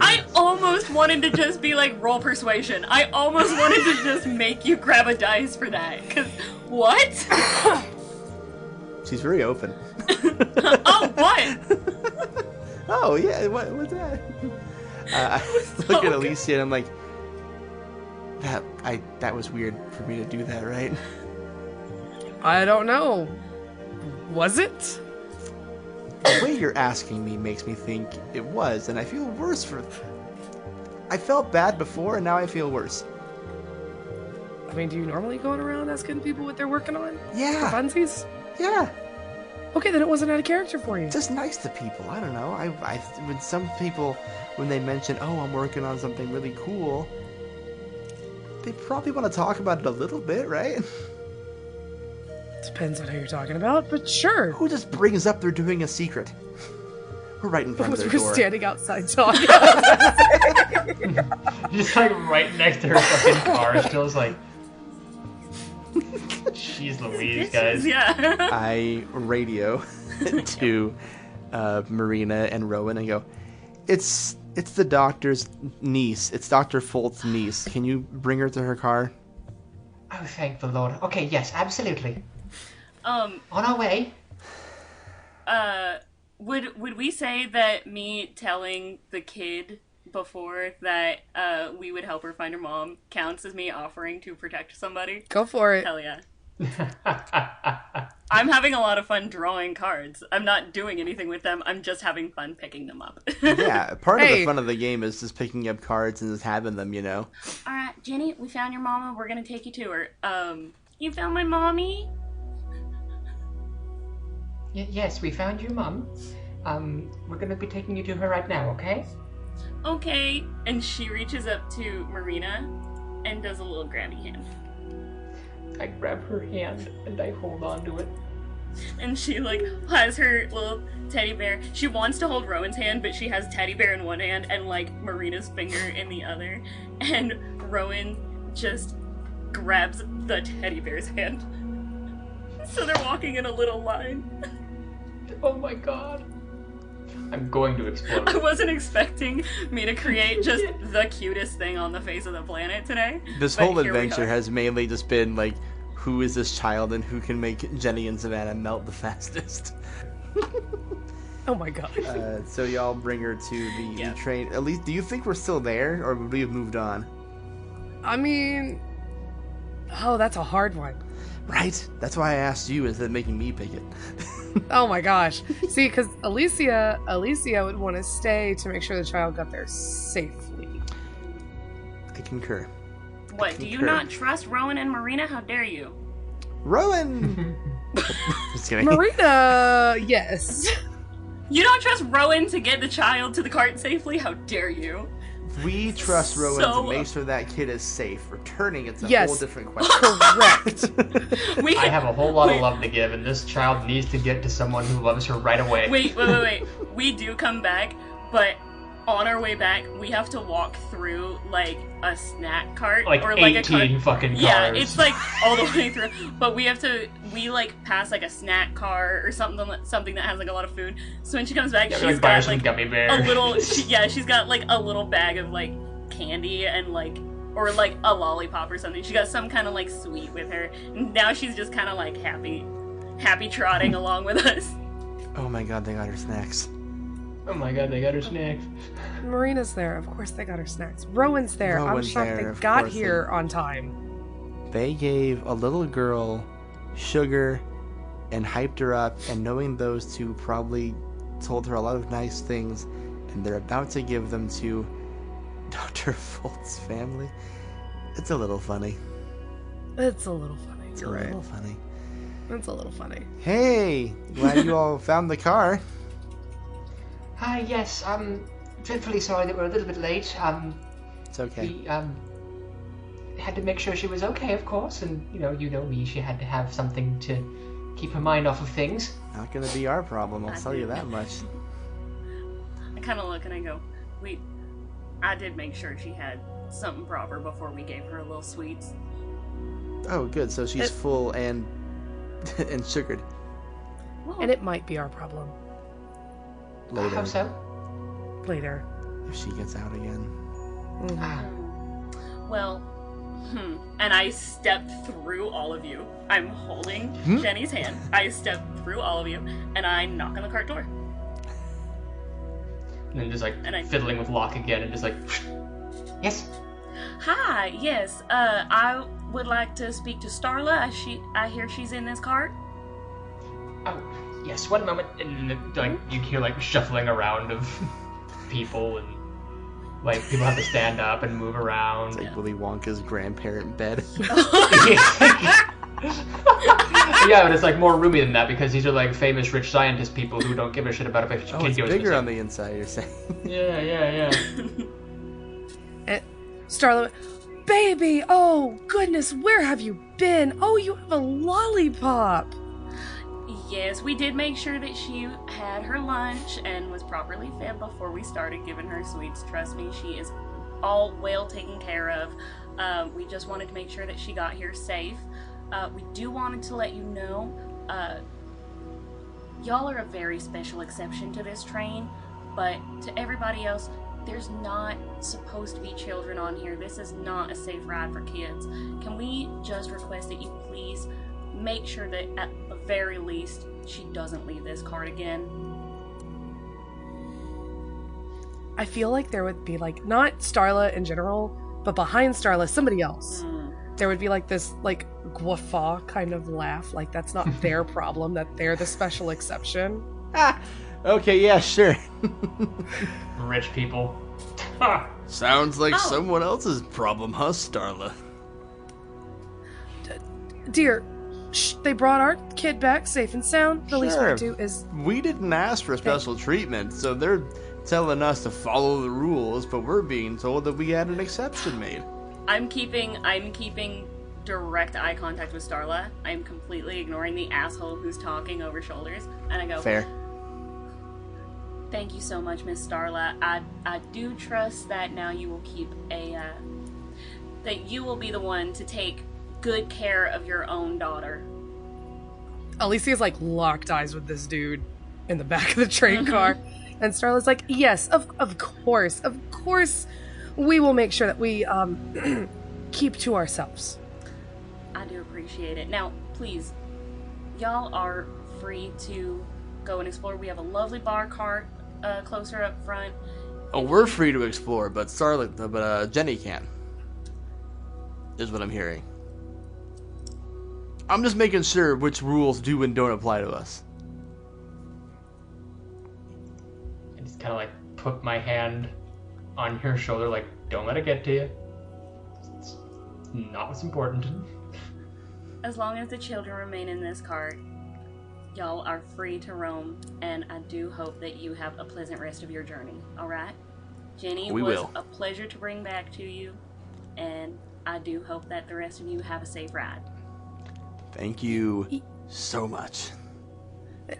I almost wanted to just be like, roll persuasion. I almost wanted to just make you grab a dice for that. Cause, what? She's very open. Oh, what? Oh, yeah, what's that? I look at Elysia and I'm like, that was weird for me to do that, right? I don't know. Was it? The way you're asking me makes me think it was, and I feel worse for... I felt bad before, and now I feel worse. I mean, do you normally go around asking people what they're working on? Yeah. For funsies? Yeah. Okay, then it wasn't out of character for you. Just nice to people. I don't know. When some people, when they mention, oh, I'm working on something really cool, they probably want to talk about it a little bit, right? Depends on who you're talking about, but sure. Who just brings up they're doing a secret? We're right in front of their door. We're standing outside talking. Just like right next to her fucking car, still is like... Jeez Louise, guys. Yeah. I radio to Marina and Rowan and go, it's the doctor's niece. It's Dr. Folt's niece. Can you bring her to her car? Oh, thank the Lord. Okay, yes, absolutely. On our way. Would we say that me telling the kid before that we would help her find her mom counts as me offering to protect somebody? Go for it. Hell yeah. I'm having a lot of fun drawing cards. I'm not doing anything with them. I'm just having fun picking them up. Yeah, part of Hey. the fun of the game is just picking up cards and just having them, you know? All right, Jenny, we found your mama. We're going to take you to her. You found my mommy? Yes, we found your mum. We're gonna be taking you to her right now, okay? Okay. And she reaches up to Marina and does a little grabby hand. I grab her hand and I hold on to it. And she, like, has her little teddy bear. She wants to hold Rowan's hand, but she has teddy bear in one hand and, like, Marina's finger in the other. And Rowan just grabs the teddy bear's hand. So they're walking in a little line. Oh my god. I'm going to explode. I wasn't expecting me to create just the cutest thing on the face of the planet today. This but whole here we adventure are. has mainly just been, like, who is this child and who can make Jenny and Savannah melt the fastest. Oh my god. So y'all bring her to the train. At least, do you think we're still there, or would we have moved on? I mean... Oh, that's a hard one. Right? That's why I asked you instead of making me pick it. Oh my gosh. See, because Elysia would want to stay to make sure the child got there safely. I concur. What, do you not trust Rowan and Marina? How dare you? Rowan! Just kidding. Marina, yes. You don't trust Rowan to get the child to the cart safely? How dare you? We trust Rowan So- to make sure that kid is safe. Returning, it's a Yes. whole different question. Correct. I have a whole lot of love to give, and this child needs to get to someone who loves her right away. Wait. We do come back, but on our way back, we have to walk through, like, a snack cart. Like or like 18 a cart. fucking cars. Yeah, it's, like, all the way through. But we pass, like, a snack car or something that has, like, a lot of food. So when she comes back, Yeah, she's like buy her got, some like, gummy bears. a little... she's got, like, a little bag of, like, candy and, like... Or, like, a lollipop or something. She got some kind of, like, sweet with her. And now she's just kind of, like, happy trotting along with us. Oh my god, they got her snacks. Oh my god, they got her snacks. Marina's there. Of course they got her snacks. Rowan's there. Rowan's I'm shocked there, they of got course here on time. They gave a little girl sugar and hyped her up, and knowing those two probably told her a lot of nice things, and they're about to give them to Dr. Folt's family. It's a little funny. It's a little funny. It's You're a right. little funny. It's a little funny. Hey, glad you all found the car. Hi, yes, dreadfully sorry that we're a little bit late. It's okay. We, had to make sure she was okay, of course, and, you know me, she had to have something to keep her mind off of things. Not gonna be our problem, I'll tell you that much. I kind of look and I go, I did make sure she had something proper before we gave her a little sweets. Oh, good, so she's full and and sugared. And it might be our problem Later, How so? later. if she gets out again. Well, and I step through all of you. I'm holding Jenny's hand. I step through all of you, and I knock on the cart door. And then just like And I- fiddling with lock again, and just like Yes? Hi, yes, I would like to speak to Starla. I hear she's in this cart. Oh, yes, one moment. and like you hear like shuffling around of people, and like people have to stand up and move around. It's like Willy Wonka's grandparent bed. Yeah, but it's like more roomy than that because these are like famous rich scientist people who don't give a shit about if a Oh, kid it's goes bigger on missing. the inside, you're saying. Yeah. Starla, baby, oh goodness, where have you been? Oh, you have a lollipop. Yes, we did make sure that she had her lunch and was properly fed before we started giving her sweets. Trust me, she is all well taken care of. We just wanted to make sure that she got here safe. We do wanted to let you know, y'all are a very special exception to this train, but to everybody else, there's not supposed to be children on here. This is not a safe ride for kids. Can we just request that you please make sure that at the very least she doesn't leave this cart again? I feel like there would be like not Starla in general, but behind Starla, somebody else there would be like this like guffaw kind of laugh, like that's not their problem, that they're the special exception. Okay, yeah, sure. Rich people. Sounds like someone else's problem, huh, Starla? Dear, they brought our kid back safe and sound. The least we can do is... We didn't ask for special treatment, so they're telling us to follow the rules, but we're being told that we had an exception made. I'm keeping direct eye contact with Starla. I'm completely ignoring the asshole who's talking over shoulders, and I go, Fair. Thank you so much, Miss Starla. I do trust that now you will keep that you will be the one to take good care of your own daughter. Alicia's like locked eyes with this dude in the back of the train car. And Starla's like, yes, of course, we will make sure that we keep to ourselves. I do appreciate it. Now, please, y'all are free to go and explore. We have a lovely bar cart closer up front. Oh, we're free to explore, but Jenny can't. Is what I'm hearing. I'm just making sure which rules do and don't apply to us. I just kind of like put my hand on your shoulder, like, don't let it get to you. It's not what's important. As long as the children remain in this cart, y'all are free to roam, and I do hope that you have a pleasant rest of your journey, alright? Jenny, we was will. A pleasure to bring back to you, and I do hope that the rest of you have a safe ride. Thank you so much.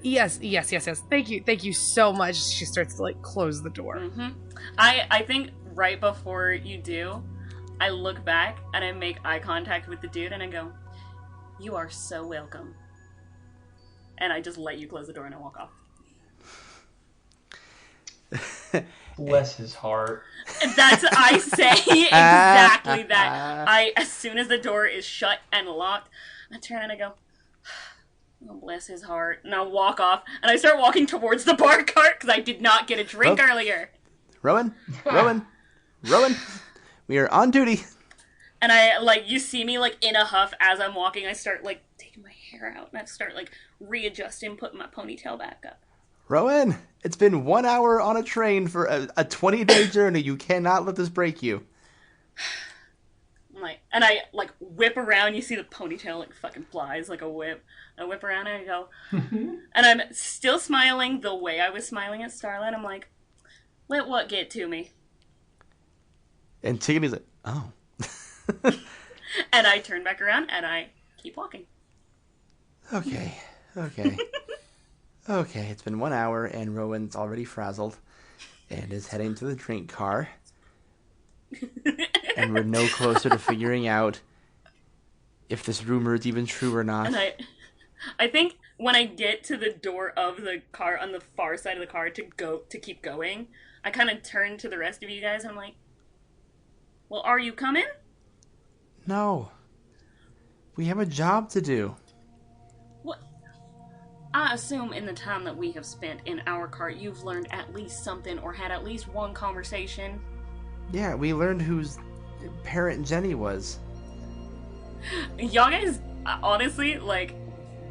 Yes. Thank you so much. She starts to like close the door. I think right before you do, I look back and I make eye contact with the dude and I go, "You are so welcome." And I just let you close the door and I walk off. Bless his heart. I say exactly that. As soon as the door is shut and locked, I turn and I go, "Oh, bless his heart," and I'll walk off, and I start walking towards the bar cart because I did not get a drink earlier. Rowan, we are on duty. And I, you see me, in a huff as I'm walking, I start, taking my hair out, and I start, readjusting, putting my ponytail back up. Rowan, it's been 1 hour on a train for a 20-day journey. You cannot let this break you. And I whip around. You see the ponytail fucking flies like a whip. I whip around and I go, and I'm still smiling the way I was smiling at Starla. And I'm like, let what get to me? Antigone's like, oh. And I turn back around and I keep walking. Okay. Okay, it's been 1 hour and Rowan's already frazzled and is heading to the drink car. And we're no closer to figuring out if this rumor is even true or not. And I think when I get to the door of the car on the far side of the car to keep going, I kind of turn to the rest of you guys and I'm like, well, are you coming? No. We have a job to do. What? I assume in the time that we have spent in our cart, you've learned at least something or had at least one conversation. Yeah, we learned whose parent Jenny was. Y'all guys, honestly,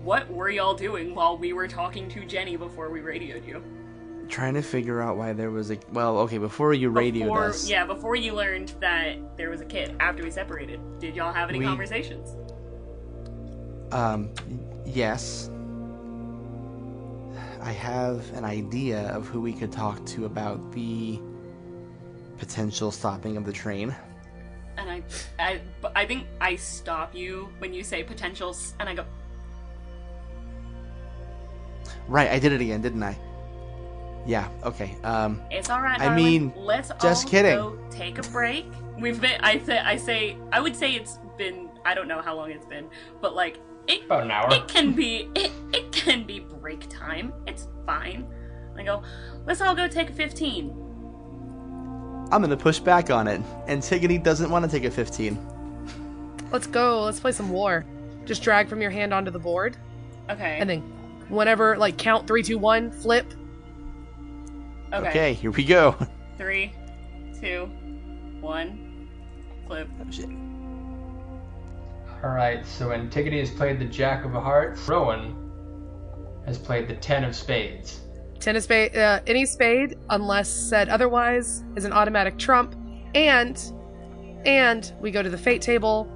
what were y'all doing while we were talking to Jenny before we radioed you? Trying to figure out why there was before you radioed us. Yeah, before you learned that there was a kid after we separated. Did y'all have any conversations? Yes. I have an idea of who we could talk to about the potential stopping of the train. And I think I stop you when you say potentials, and I go, right, I did it again, didn't I? Yeah, okay. It's all right, I darling. mean, let's just all kidding. Go take a break. We've been. I would say it's been. I don't know how long it's been, but about an hour. It can be break time. It's fine. I go, let's all go take a 15. I'm gonna push back on it. Antigone doesn't want to take a 15. Let's go. Let's play some war. Just drag from your hand onto the board. Okay. And then whenever, count 3, 2, 1, flip. Okay, here we go. 3, 2, 1, flip. Oh, shit. Alright, so Antigone has played the Jack of Hearts. Rowan has played the 10 of Spades. 10 of spade, any spade, unless said otherwise, is an automatic trump. And we go to the fate table.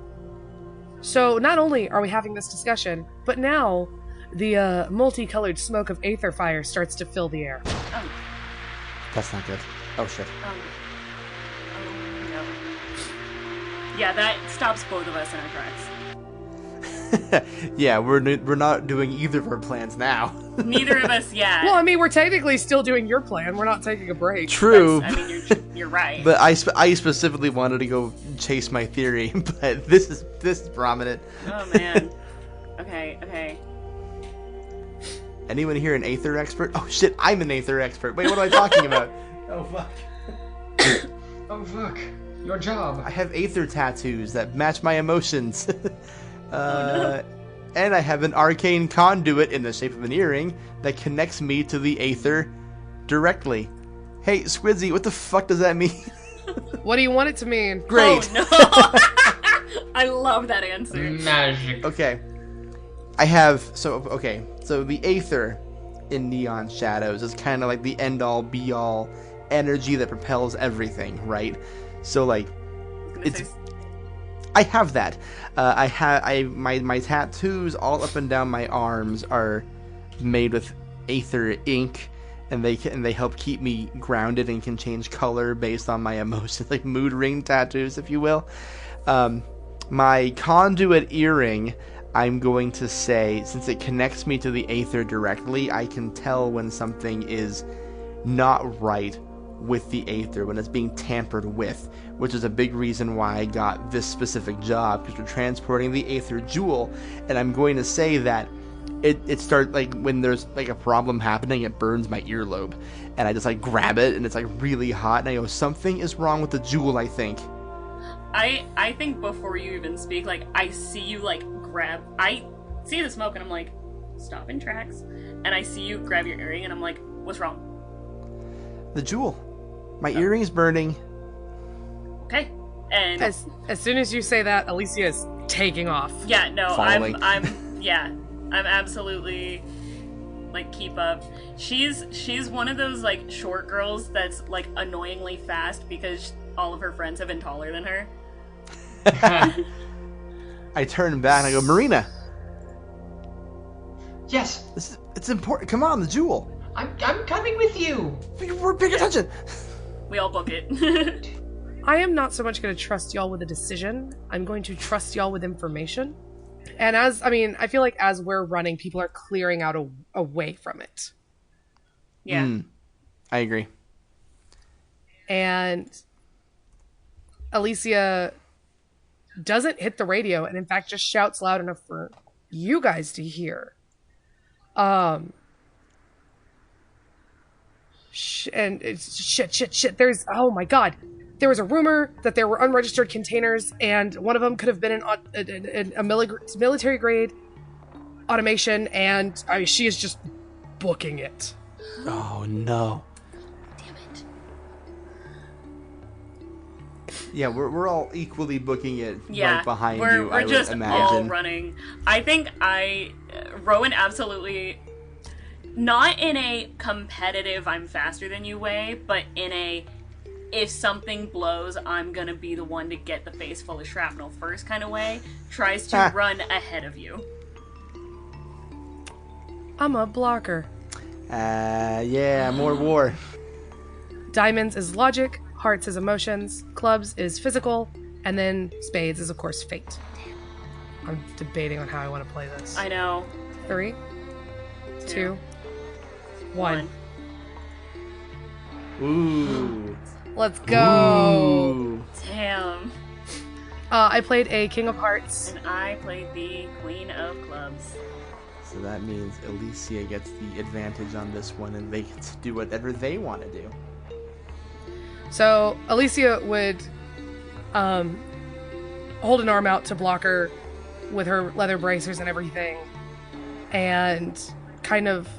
So not only are we having this discussion, but now the multicolored smoke of Aether fire starts to fill the air. Oh, That's not good. Oh shit. no. Yeah, that stops both of us in our tracks. Yeah, we're not doing either of our plans now. Neither of us yet. Well, I mean, we're technically still doing your plan. We're not taking a break. True. I mean, you're right. But I specifically wanted to go chase my theory, but this is prominent. Oh man. Okay. Anyone here an Aether expert? Oh shit, I'm an Aether expert. Wait, what am I talking about? Oh fuck. Oh fuck. Your job. I have Aether tattoos that match my emotions. No. And I have an arcane conduit in the shape of an earring that connects me to the Aether directly. Hey, Squidsy, what the fuck does that mean? What do you want it to mean? Great. Oh, no. I love that answer. Magic. Okay. So the Aether in Neon Shadows is kind of like the end-all, be-all energy that propels everything, right? So, like, I have that. My tattoos all up and down my arms are made with Aether ink, and they help keep me grounded and can change color based on my emotions, like mood ring tattoos, if you will. My conduit earring, I'm going to say, since it connects me to the Aether directly, I can tell when something is not right with the Aether, when it's being tampered with, which is a big reason why I got this specific job, because we're transporting the Aether Jewel, and I'm going to say that it starts, like, when there's, like, a problem happening, it burns my earlobe, and I just, like, grab it, and it's, like, really hot, and I go, something is wrong with the jewel, I think. I think before you even speak, like, I see you, like, I see the smoke, and I'm like, stop in tracks, and I see you grab your earring, and I'm like, what's wrong? The jewel. My earring's burning. Okay. And As soon as you say that, Elysia is taking off. yeah, no, Following. I'm absolutely, like, keep up. She's one of those, like, short girls that's, like, annoyingly fast because all of her friends have been taller than her. I turn back and I go, Marina, Yes, it's important. Come on, the jewel. I'm coming with you. We're paying attention. We all book it. I am not so much going to trust y'all with a decision. I'm going to trust y'all with information. And I feel like as we're running, people are clearing out away from it. Yeah. I agree. And Elysia doesn't hit the radio, and in fact just shouts loud enough for you guys to hear. And it's shit. Oh my god. There was a rumor that there were unregistered containers, and one of them could have been a military grade automation, and she is just booking it. Oh no. Damn it. Yeah, we're all equally booking it Yeah. right behind we're you, I just would all imagine. running. I think Rowan absolutely, not in a competitive I'm faster than you way, but in a if something blows, I'm gonna be the one to get the face full of shrapnel first kind of way, tries to run ahead of you. I'm a blocker. Yeah, more war. Diamonds is logic, hearts is emotions, clubs is physical, and then spades is, of course, fate. I'm debating on how I want to play this. I know. 3, 2, 1. Ooh. Let's go! Ooh. Damn. I played a King of Hearts. And I played the Queen of Clubs. So that means Elysia gets the advantage on this one, and they get to do whatever they want to do. So Elysia would hold an arm out to block her with her leather bracers and everything, and kind of,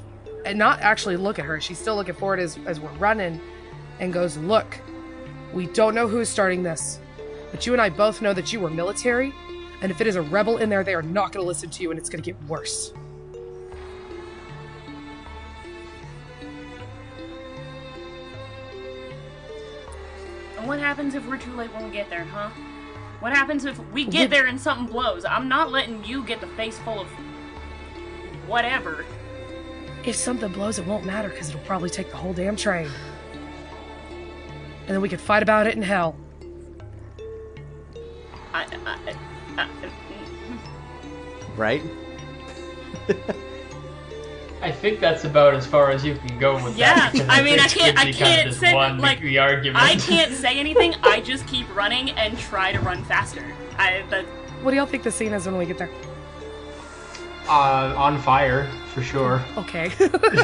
and not actually look at her. She's still looking forward as we're running, and goes, "Look, we don't know who's starting this, but you and I both know that you were military. And if it is a rebel in there, they are not going to listen to you, and it's going to get worse. And what happens if we're too late when we get there, huh? What happens if we get there and something blows? I'm not letting you get the face full of whatever. If something blows, it won't matter, because it'll probably take the whole damn train. And then we could fight about it in hell. Right? I think that's about as far as you can go with Yeah, that. because I mean, I think can't Squidsy kind of say, just won like, the argument. I can't say anything. I just keep running and try to run faster. What do y'all think the scene is when we get there? On fire, for sure. Okay.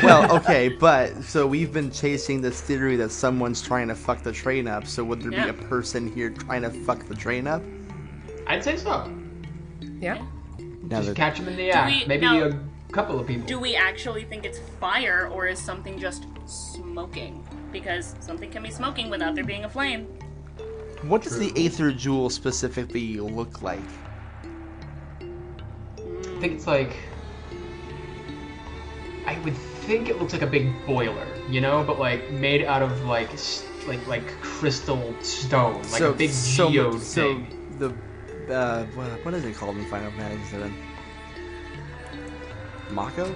Well, okay, but so we've been chasing this theory that someone's trying to fuck the train up. So would there be a person here trying to fuck the train up? I'd say so. Yeah. Just catch them in the act. Maybe a couple of people. Do we actually think it's fire, or is something just smoking? Because something can be smoking without there being a flame. What does the Aether Jewel specifically look like? I think it's like... I would think it looks like a big boiler, you know? But like made out of like crystal stone. Like a big geode thing. So the... what is it called in Final Fantasy VII? Mako?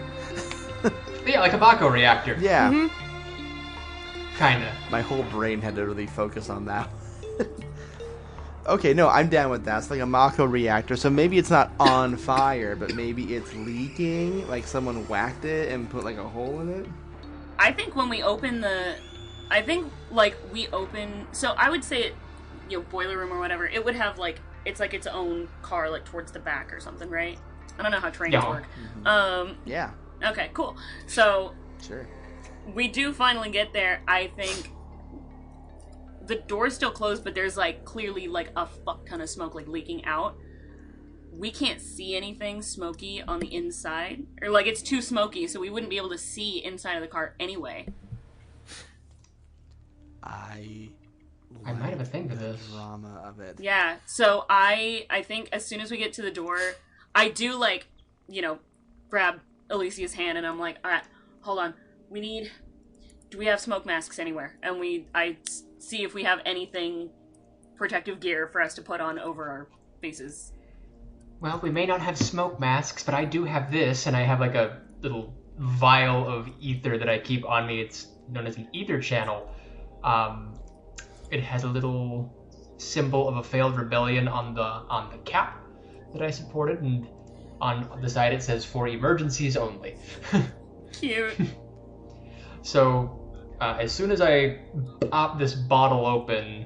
Yeah, like a Mako reactor. Yeah. Mm-hmm. Kinda. My whole brain had to really focus on that. Okay, no, I'm down with that. It's like a Mako reactor, so maybe it's not on fire, but maybe it's leaking, like someone whacked it and put like a hole in it. I think when we open the... I think, like, we open... So I would say, boiler room or whatever, it would have, like... It's like its own car, like, towards the back or something, right? I don't know how trains work. Mm-hmm. Yeah. Okay, cool. So... Sure. We do finally get there. I think... The door's still closed, but there's, like, clearly, like, a fuck ton of smoke, like, leaking out. We can't see anything smoky on the inside. Or, like, it's too smoky, so we wouldn't be able to see inside of the car anyway. I might have a thing for this. Drama of it. Yeah, so I think as soon as we get to the door, I do, like, grab Elysia's hand, and I'm like, alright, hold on. Do we have smoke masks anywhere? And I see if we have anything protective gear for us to put on over our faces. Well, we may not have smoke masks, but I do have this, and I have like a little vial of ether that I keep on me. It's known as an ether channel. It has a little symbol of a failed rebellion on the cap that I supported, and on the side it says for emergencies only. Cute. So, as soon as I pop this bottle open,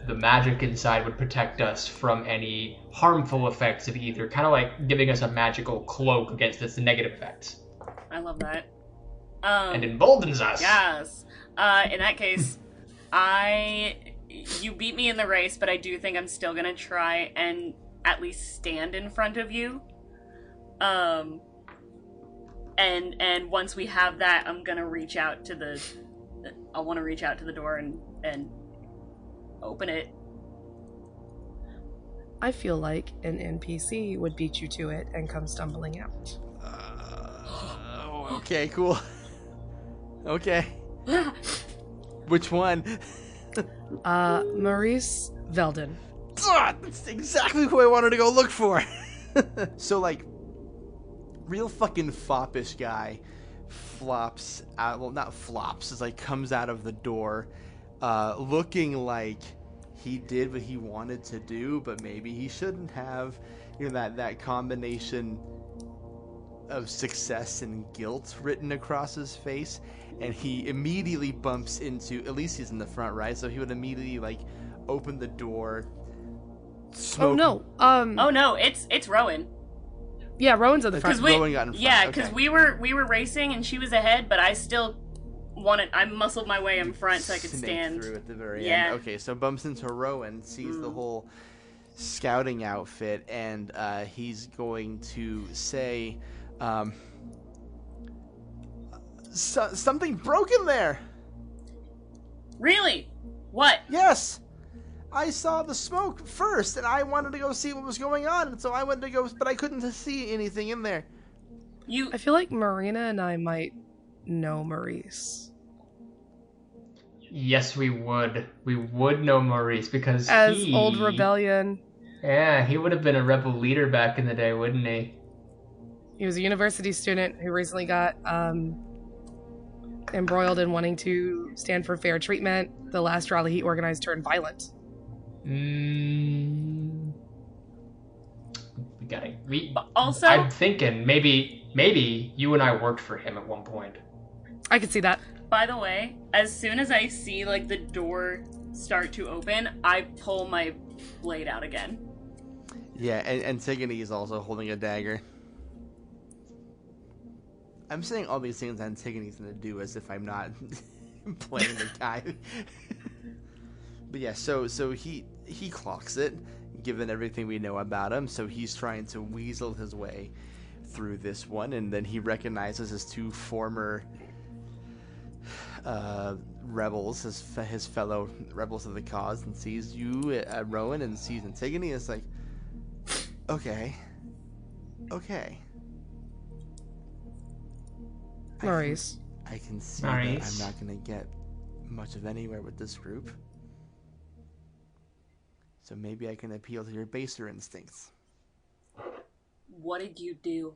the magic inside would protect us from any harmful effects of ether, kind of like giving us a magical cloak against its negative effects. I love that. And emboldens us. Yes. In that case, you beat me in the race, but I do think I'm still gonna try and at least stand in front of you. And once we have that, I'm gonna reach out to the... I want to reach out to the door and open it. I feel like an NPC would beat you to it and come stumbling out. Okay, cool. Okay. Which one? Maurice Veldon. That's exactly who I wanted to go look for. So, like, real fucking foppish guy flops out. Well, not flops. It's like comes out of the door, looking like he did what he wanted to do, but maybe he shouldn't have. That combination of success and guilt written across his face, and he immediately bumps into Elysia's in the front, right? So he would immediately like open the door. Oh no! Oh no! It's Rowan. Yeah, Rowan's at the front. Rowan got in front. Yeah, because we were racing and she was ahead, but I still I muscled my way in front so I could stand through at the very end. end. Okay, so bumps into Rowan, sees the whole scouting outfit, and he's going to say, something broken there. Really? What? Yes. I saw the smoke first, and I wanted to go see what was going on, and so I went to go, but I couldn't see anything in there. I feel like Marina and I might know Maurice. Yes, we would. We would know Maurice because As old rebellion. Yeah, he would have been a rebel leader back in the day, wouldn't he? He was a university student who recently got embroiled in wanting to stand for fair treatment. The last rally he organized turned violent. Also, I'm thinking maybe you and I worked for him at one point. I could see that. by the way, as soon as I see like the door start to open, I pull my blade out again. Yeah, and Antigone is also holding a dagger. I'm saying all these things Antigone's gonna do as if I'm not playing the guy. But yeah, so he clocks it, given everything we know about him. So he's trying to weasel his way through this one, and then he recognizes his two former rebels, his fellow rebels of the cause, and sees you, Rowan, and sees Antigone. It's like, okay. Maurice. I can see that I'm not going to get much of anywhere with this group. So maybe I can appeal to your baser instincts. What did you do?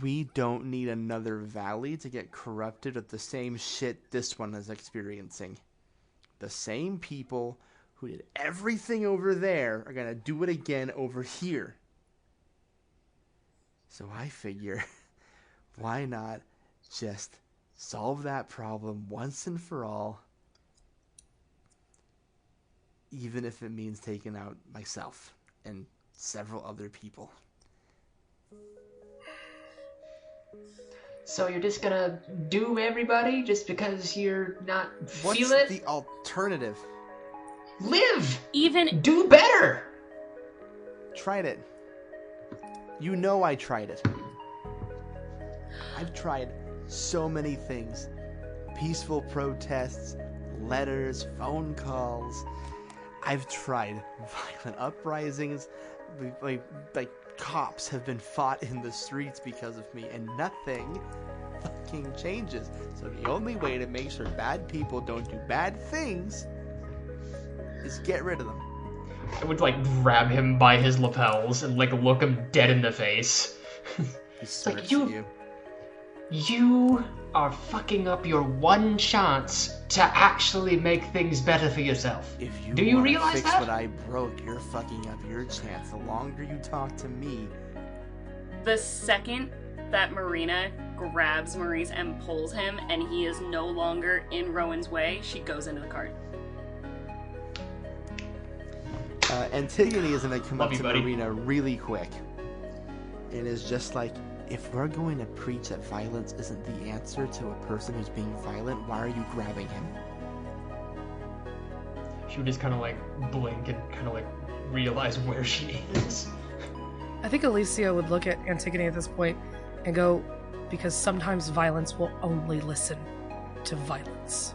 We don't need another valley to get corrupted with the same shit this one is experiencing. The same people who did everything over there are going to do it again over here. So I figure, why not just solve that problem once and for all, even if it means taking out myself and several other people. So you're just gonna doom everybody just because you're not What's feel it? the alternative? Live! Even Do better! Tried it. You know I tried it. I've tried so many things. Peaceful protests, letters, phone calls. I've tried violent uprisings. Like cops have been fought in the streets because of me, and nothing fucking changes. So the only way to make sure bad people don't do bad things is get rid of them. I would like grab him by his lapels and like look him dead in the face. It's like you are fucking up your one chance to actually make things better for yourself. If you do you wanna realize fix that? what I broke, you're fucking up your chance. The longer you talk to me. the second that Marina grabs Maurice and pulls him, and he is no longer in Rowan's way, she goes into the cart. Antigone is going to come Love up you, to buddy. Marina really quick. And is just like, if we're going to preach that violence isn't the answer to a person who's being violent, why are you grabbing him? She would just kind of like blink and kind of like realize where she is. I think Elysia would look at Antigone at this point and go, because sometimes violence will only listen to violence.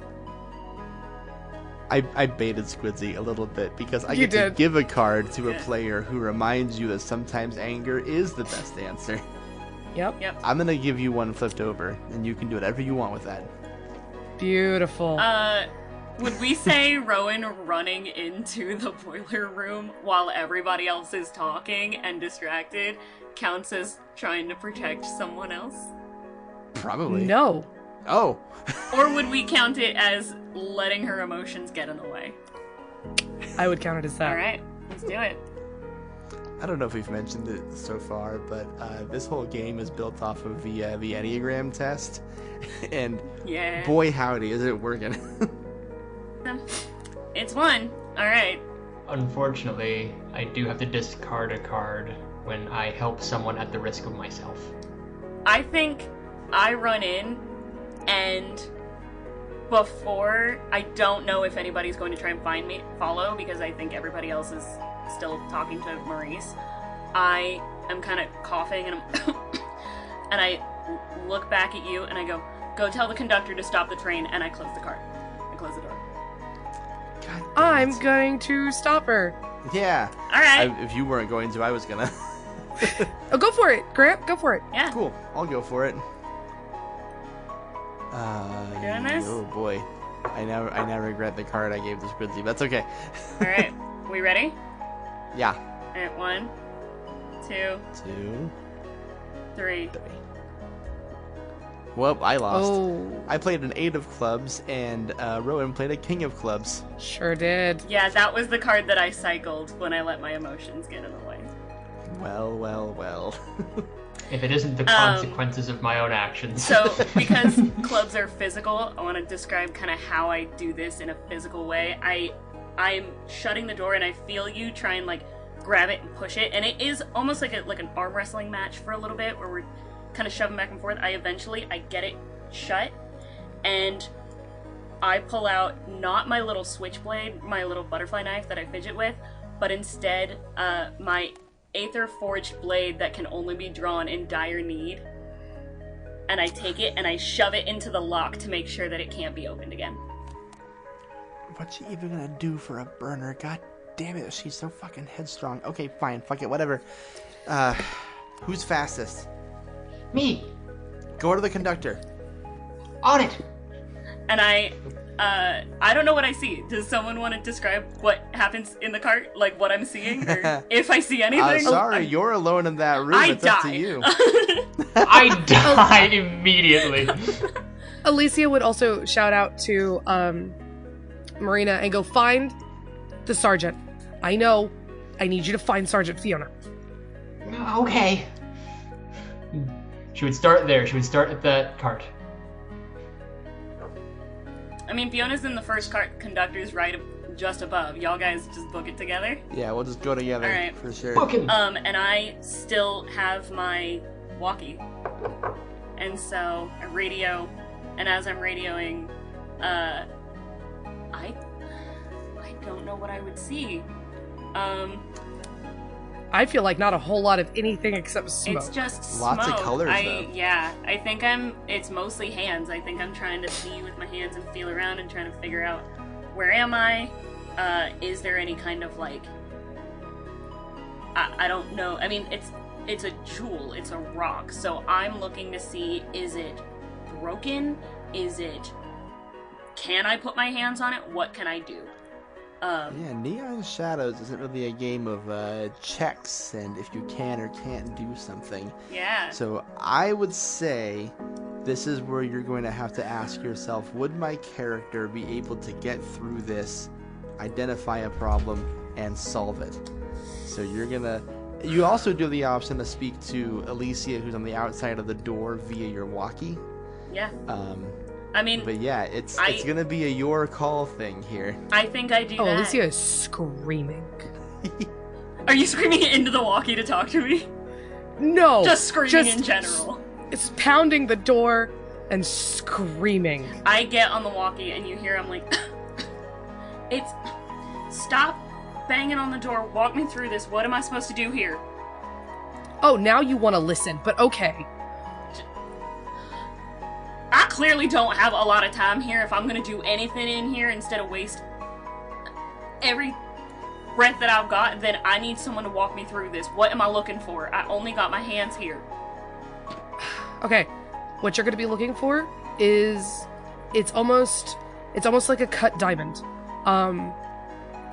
I baited Squidsy a little bit because I You get to did. give a card to a Yeah. player who reminds you that sometimes anger is the best answer. Yep. I'm going to give you one flipped over, and you can do whatever you want with that. Beautiful. Would we say Rowan running into the boiler room while everybody else is talking and distracted counts as trying to protect someone else? Probably. No. Oh. Or would we count it as letting her emotions get in the way? I would count it as that. Alright, let's do it. I don't know if we've mentioned it so far, but this whole game is built off of the Enneagram test. And Yeah. boy howdy, is it working. It's one. Alright. Unfortunately, I do have to discard a card when I help someone at the risk of myself. I think I run in, and before, I don't know if anybody's going to try and follow, because I think everybody else is still talking to Maurice. I am kind of coughing, and and I look back at you, and I go tell the conductor to stop the train, and I close the cart. I close the door. God damn I'm it. going to stop her. Yeah. All right. If you weren't going to, I was gonna. Oh, go for it, Grant. Go for it. Yeah. Cool. I'll go for it. We're doing this? Oh boy. I now regret the card I gave to Squidsy, but that's okay. All right. We ready? Yeah. All right. 1, 2, 2, 3. 3. Well, I lost. Oh, I played an 8 of clubs, and Rowan played a king of clubs. sure did. Yeah, that was the card that I cycled when I let my emotions get in the way. Well, well, well. If it isn't the consequences of my own actions. So, because clubs are physical, I want to describe kind of how I do this in a physical way. I'm shutting the door and I feel you try and like grab it and push it, and it is almost like an arm wrestling match for a little bit where we're kind of shoving back and forth. I get it shut, and I pull out not my little switchblade, my little butterfly knife that I fidget with, but instead my Aether forged blade that can only be drawn in dire need. And I take it and I shove it into the lock to make sure that it can't be opened again. What's she even gonna do for a burner? God damn it, she's so fucking headstrong. Okay, fine, fuck it, whatever. Who's fastest? Me! Go to the conductor. On it! And I don't know what I see. Does someone want to describe what happens in the cart? Like what I'm seeing? Or if I see anything? Sorry, you're alone in that room. I It's die. up to you. I die immediately. Elysia would also shout out to Marina and go find the sergeant. I know. I need you to find Sergeant Fiona. Okay. She would start there. She would start at that cart. I mean, Fiona's in the first cart, conductor's right just above. Y'all guys just book it together. Yeah, we'll just go together All right. for sure. Book him. And I still have my walkie. And so I radio, and as I'm radioing, I don't know what I would see. I feel like not a whole lot of anything except smoke. It's just smoke. Lots of colors, though. Yeah, I think it's mostly hands. I think I'm trying to see with my hands and feel around and trying to figure out where am I? Is there any kind of like, I don't know. I mean, it's a jewel, it's a rock. So I'm looking to see, is it broken? Can I put my hands on it? What can I do? Yeah, Neon Shadows isn't really a game of checks and if you can or can't do something. Yeah. So I would say this is where you're going to have to ask yourself, would my character be able to get through this, identify a problem, and solve it? So you also do have the option to speak to Elysia, who's on the outside of the door, via your walkie. Yeah. I mean, But yeah, it's gonna be a your call thing here. I think I do Oh, that. Elysia is screaming. Are you screaming into the walkie to talk to me? No! Just screaming in general. It's pounding the door and screaming. I get on the walkie and you hear I'm like, it's, stop banging on the door, walk me through this, what am I supposed to do here? Oh, now you want to listen, but okay. I clearly don't have a lot of time here if I'm gonna do anything in here instead of waste every breath that I've got, then I need someone to walk me through this. What am I looking for? I only got my hands here. Okay, what you're going to be looking for is it's almost like a cut diamond.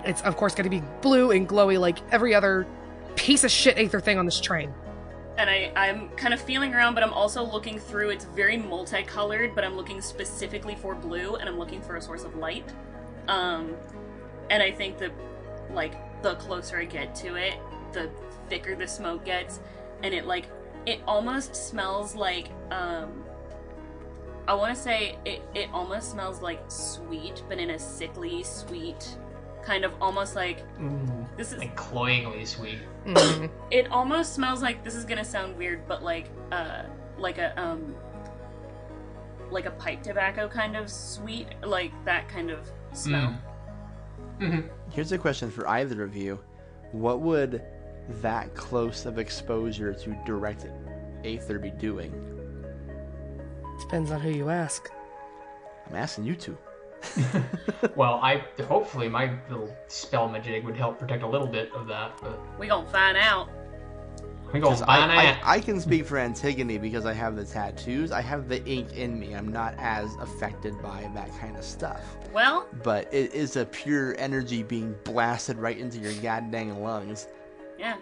It's of course going to be blue and glowy like every other piece of shit Aether thing on this train. And I'm kind of feeling around, but I'm also looking through. It's very multicolored, but I'm looking specifically for blue, and I'm looking for a source of light. And I think that, like, the closer I get to it, the thicker the smoke gets, and it almost smells like, I want to say it almost smells like sweet, but in a sickly sweet, kind of almost like, this is... Like cloyingly sweet. Mm. It almost smells like, this is gonna sound weird, but like a pipe tobacco kind of sweet, like that kind of smell. Mm-hmm. Here's a question for either of you. What would that close of exposure to direct Aether be doing? Depends on who you ask. I'm asking you two. Well, hopefully my little spell majig would help protect a little bit of that, but We gonna find out. we gonna find out. I can speak for Antigone because I have the tattoos. I have the ink in me. I'm not as affected by that kind of stuff. Well, But it is a pure energy being blasted right into your goddamn lungs. yeah.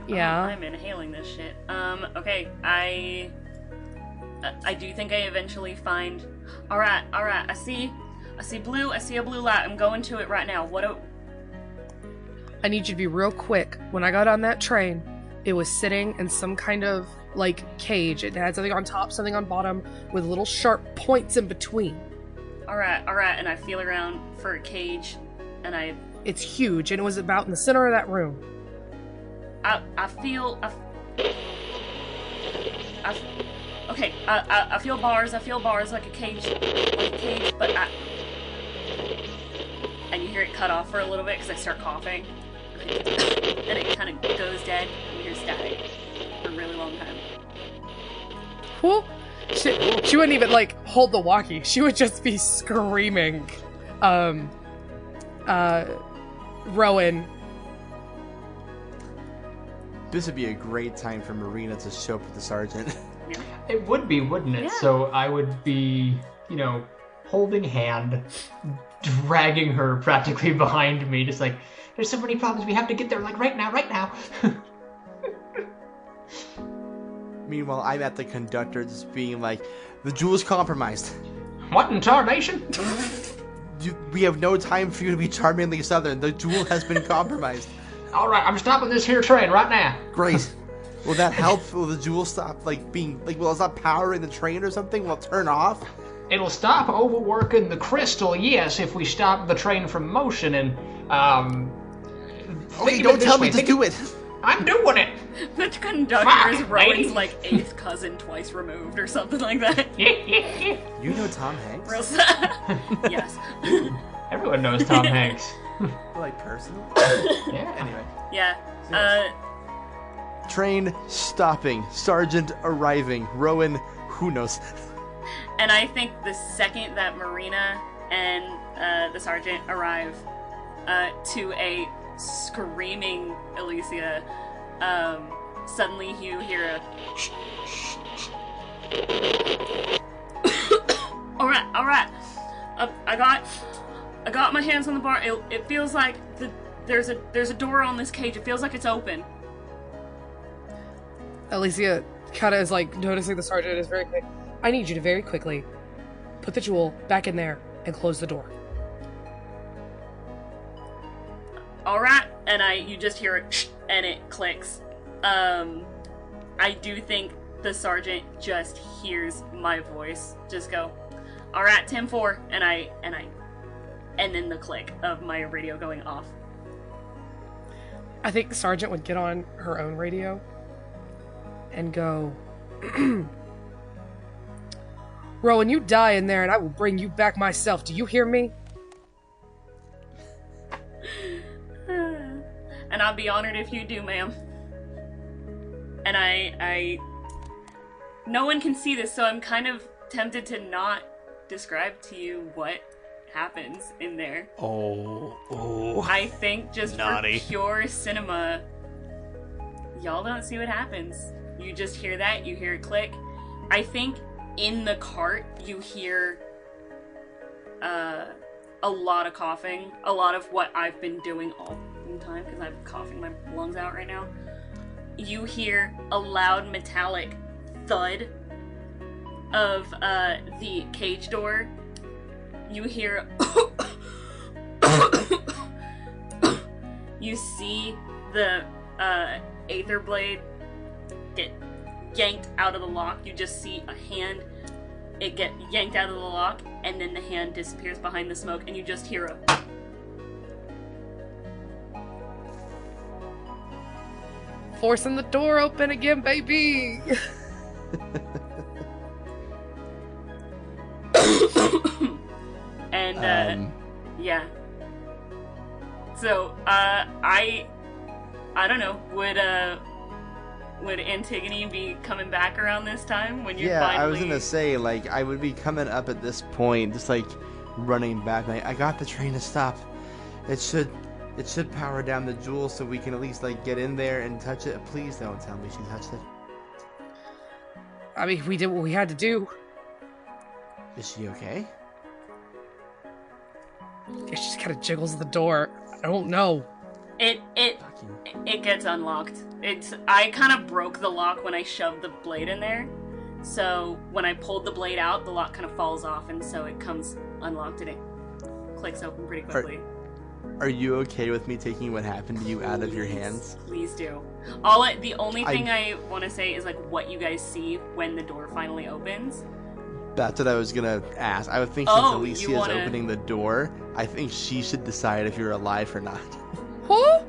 Yeah. I'm inhaling this shit. Okay, I do think I eventually find. All right. I see blue. I see a blue light. I'm going to it right now. I need you to be real quick. When I got on that train, it was sitting in some kind of like cage. It had something on top, something on bottom, with little sharp points in between. All right. And I feel around for a cage, and It's huge, and it was about in the center of that room. I feel bars like a cage, but and you hear it cut off for a little bit because I start coughing, and it kind of goes dead, and you hear static for a really long time. Whoa. She wouldn't even like hold the walkie. She would just be screaming. Rowan. This would be a great time for Marina to show up with the sergeant. It would be, wouldn't it? Yeah. So I would be, holding hand, dragging her practically behind me, just like, there's so many problems, we have to get there, like, right now. Meanwhile, I'm at the conductor just being like, the jewel's compromised. What in tarnation? We have no time for you to be charmingly southern. The jewel has been compromised. All right, I'm stopping this here train right now. Great. Will that help? Will the jewel stop, will it stop powering the train or something? Will it turn off? It'll stop overworking the crystal, yes, if we stop the train from motion and, Okay, don't tell me, just do it. I'm doing it. The conductor Fuck, is Rowan's lady. like 8th cousin twice removed or something like that. You know Tom Hanks? Real sad. Yes. Everyone knows Tom Hanks. Like, personally? Yeah. Anyway. Yeah. Train stopping. Sergeant arriving. Rowan, who knows? And I think the second that Marina and the sergeant arrive to a screaming Elysia, suddenly you hear a all right. I got my hands on the bar. It feels like there's a door on this cage. It feels like it's open. Elysia kind of is like noticing the sergeant is very quick. I need you to very quickly put the jewel back in there and close the door. All right, and you just hear it, and it clicks. I do think the sergeant just hears my voice just go, "All right, 10-4," and then the click of my radio going off. I think the sergeant would get on her own radio and go, Rowan, you die in there and I will bring you back myself. Do you hear me? And I'd be honored if you do, ma'am. And no one can see this, so I'm kind of tempted to not describe to you what happens in there. Oh. I think just Naughty. for pure cinema, y'all don't see what happens. You just hear that, you hear it click. I think in the cart you hear a lot of coughing, a lot of what I've been doing all the time because I'm coughing my lungs out right now. You hear a loud metallic thud of the cage door. You hear you see the Aether blade get yanked out of the lock. You just see a hand, it get yanked out of the lock, and then the hand disappears behind the smoke, and you just hear a Forcing the door open again, baby. and yeah. So I don't know. Would Antigone be coming back around this time when you Yeah, finally? I was gonna say, I would be coming up at this point, just running back. Like, I got the train to stop. It should power down the jewel so we can at least like get in there and touch it. Please don't tell me she touched it. I mean, we did what we had to do. Is she okay? Yeah, she just kind of jiggles the door. I don't know. It gets unlocked. I kind of broke the lock when I shoved the blade in there. So when I pulled the blade out, the lock kind of falls off, and so it comes unlocked and it clicks open pretty quickly. Are you okay with me taking what happened to you out of your hands? Please do. The only thing I want to say is like what you guys see when the door finally opens. That's what I was gonna ask. I would think since Elysia is opening the door, I think she should decide if you're alive or not. Huh?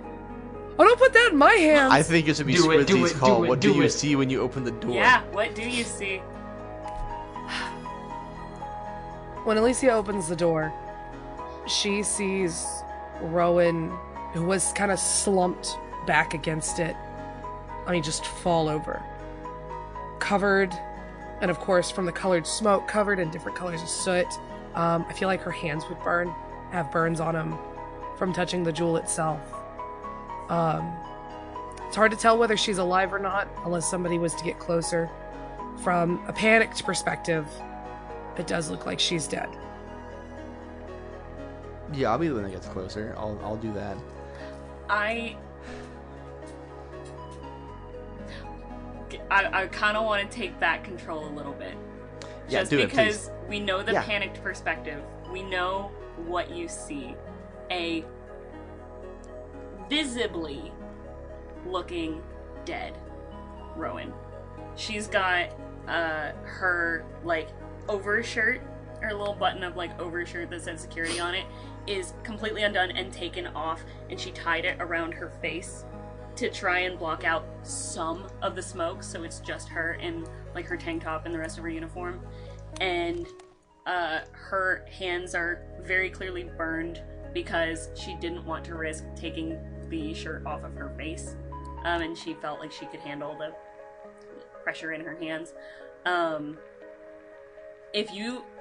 Oh, don't put that in my hands. I think it should be Squidsy's call. What do you see when you open the door? Yeah, what do you see? When Elysia opens the door, she sees Rowan, who was kind of slumped back against it. I mean, just fall over. Covered, and of course, from the colored smoke, covered in different colors of soot. I feel like her hands would have burns on them from touching the jewel itself. It's hard to tell whether she's alive or not, unless somebody was to get closer. From a panicked perspective, it does look like she's dead. Yeah, I'll be the one that gets closer. I'll do that. I kind of want to take back control a little bit. Yeah, just do it, because please. we know the panicked perspective. We know what you see. A visibly looking dead Rowan. She's got her like overshirt, her little button of like overshirt that said security on it is completely undone and taken off, and she tied it around her face to try and block out some of the smoke, so it's just her in like her tank top and the rest of her uniform. And her hands are very clearly burned because she didn't want to risk taking the shirt off of her face, and she felt like she could handle the pressure in her hands.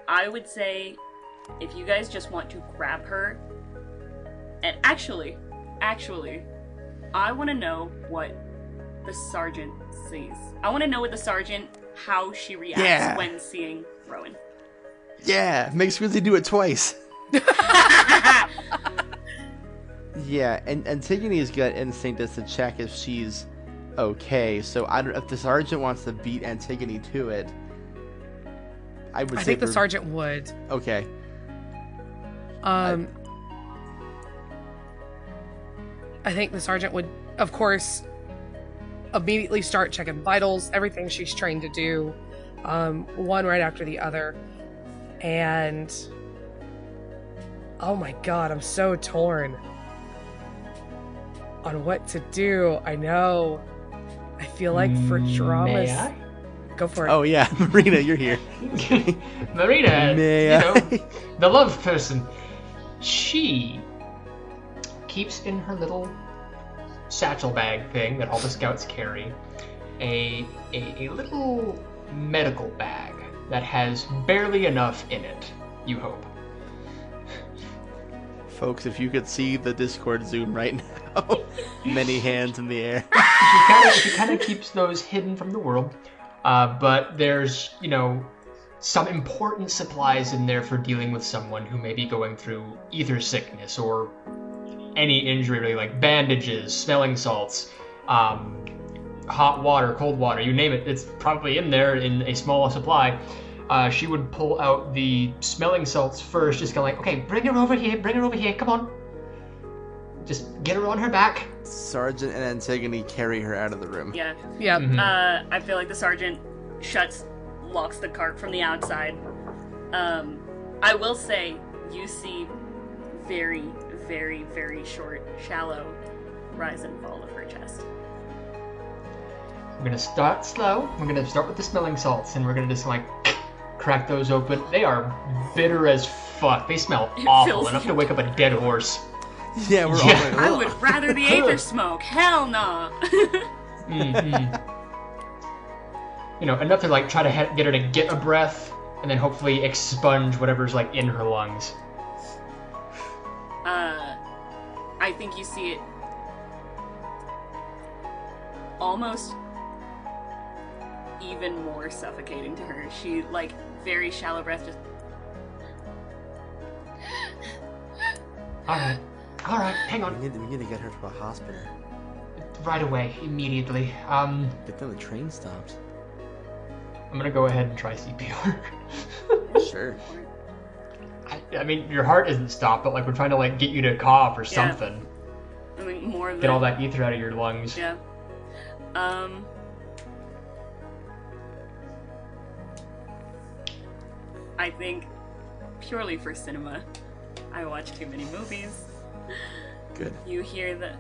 I would say if you guys just want to grab her, and actually, I want to know what the sergeant sees. I want to know what the sergeant, how she reacts when seeing Rowan. Yeah, make Squidsy do it twice. Yeah, and Antigone's gut instinct is to check if she's okay. So I don't. If the sergeant wants to beat Antigone to it, I think the sergeant would. Okay. I think the sergeant would, of course, immediately start checking vitals, everything she's trained to do, one right after the other. And oh my god, I'm so torn on what to do. I know. I feel like for dramas. May I? Go for it. Oh yeah, Marina, you're here. Marina, May I? The love person. She keeps in her little satchel bag thing that all the scouts carry a little medical bag that has barely enough in it, you hope. Folks, if you could see the Discord Zoom right now, many hands in the air. She kind of keeps those hidden from the world, but there's, some important supplies in there for dealing with someone who may be going through ether sickness or any injury, really, like bandages, smelling salts, hot water, cold water, you name it. It's probably in there in a small supply. She would pull out the smelling salts first, just kind of like, okay, bring her over here, come on. Just get her on her back. Sergeant and Antigone carry her out of the room. Yeah. Yeah. Mm-hmm. I feel like the sergeant locks the cart from the outside. I will say, you see very, very, very short, shallow rise and fall of her chest. We're gonna start slow. We're gonna start with the smelling salts, and we're gonna just crack those open. They are bitter as fuck. They smell awful, enough to wake up a dead horse. Yeah, we're all like, I would rather the aether smoke. Hell no. Mm-hmm. Enough to try to get her to get a breath, and then hopefully expunge whatever's like in her lungs. I think you see it almost even more suffocating to her. She, like, very shallow breath, just... Alright, hang on. We need to get her to a hospital. Right away, immediately. But then the train stopped. I'm gonna go ahead and try CPR. Sure. I mean, your heart isn't stopped, but like we're trying to like get you to cough or something. I mean, more of Get all that ether out of your lungs. Yeah. I think purely for cinema, I watch too many movies. Good. You hear the...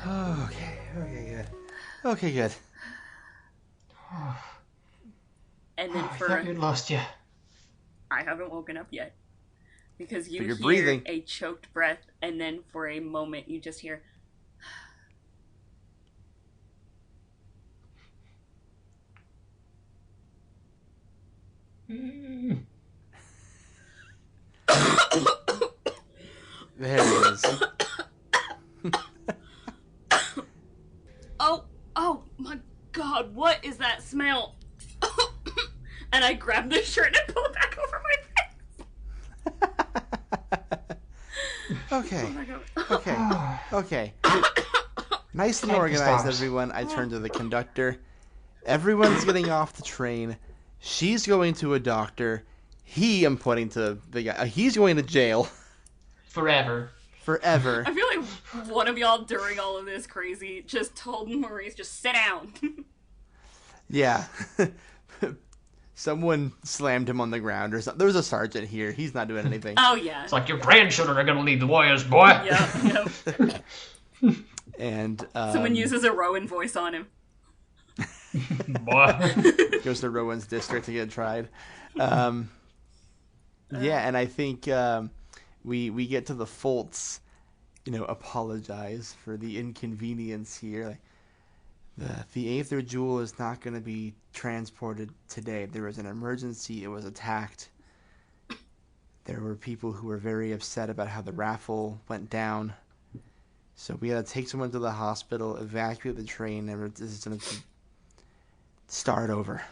Okay, good. Okay, good. And then I thought you'd lost you. I haven't woken up yet. Because you But you're hear breathing. a choked breath, and then for a moment you just hear... There it is. Oh my god, what is that smell? And I grab the shirt and pull it back over my face. Okay. Oh my god. Okay. Nice and Thank the organized, stars. everyone. I turn to the conductor. Everyone's getting off the train. She's going to a doctor. I'm pointing to the guy. He's going to jail. Forever. Forever. I feel like one of y'all during all of this crazy just told Maurice, just sit down. Yeah. Someone slammed him on the ground or something. There was a sergeant here. He's not doing anything. Oh yeah. It's like your grandchildren are gonna lead the warriors, boy. Yep. And Someone uses a Rowan voice on him. Boy. goes to Rowan's district to get tried. Yeah, and I think we get to the Foltz, apologize for the inconvenience here. Like, the Aether Jewel is not going to be transported today. There was an emergency. It was attacked. There were people who were very upset about how the raffle went down. So we had to take someone to the hospital, evacuate the train, and this is going to start over.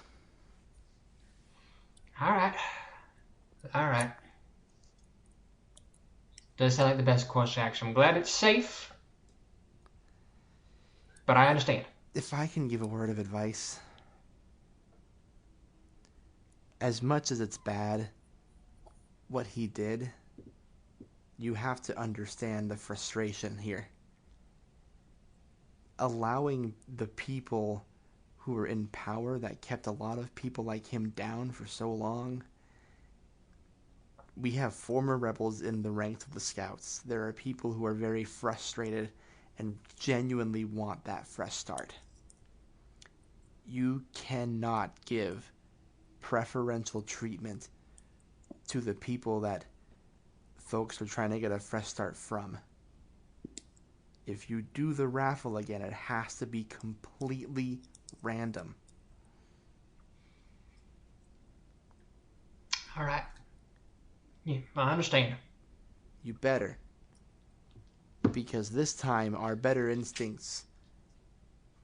Alright. Does sound like the best course of action. I'm glad it's safe, but I understand. If I can give a word of advice, as much as it's bad what he did, you have to understand the frustration here. Allowing the people who were in power that kept a lot of people like him down for so long. We have former rebels in the ranks of the Scouts. There are people who are very frustrated and genuinely want that fresh start. You cannot give preferential treatment to the people that folks are trying to get a fresh start from. If you do the raffle again, it has to be completely random. Alright. Yeah, I understand. You better. Because this time, our better instincts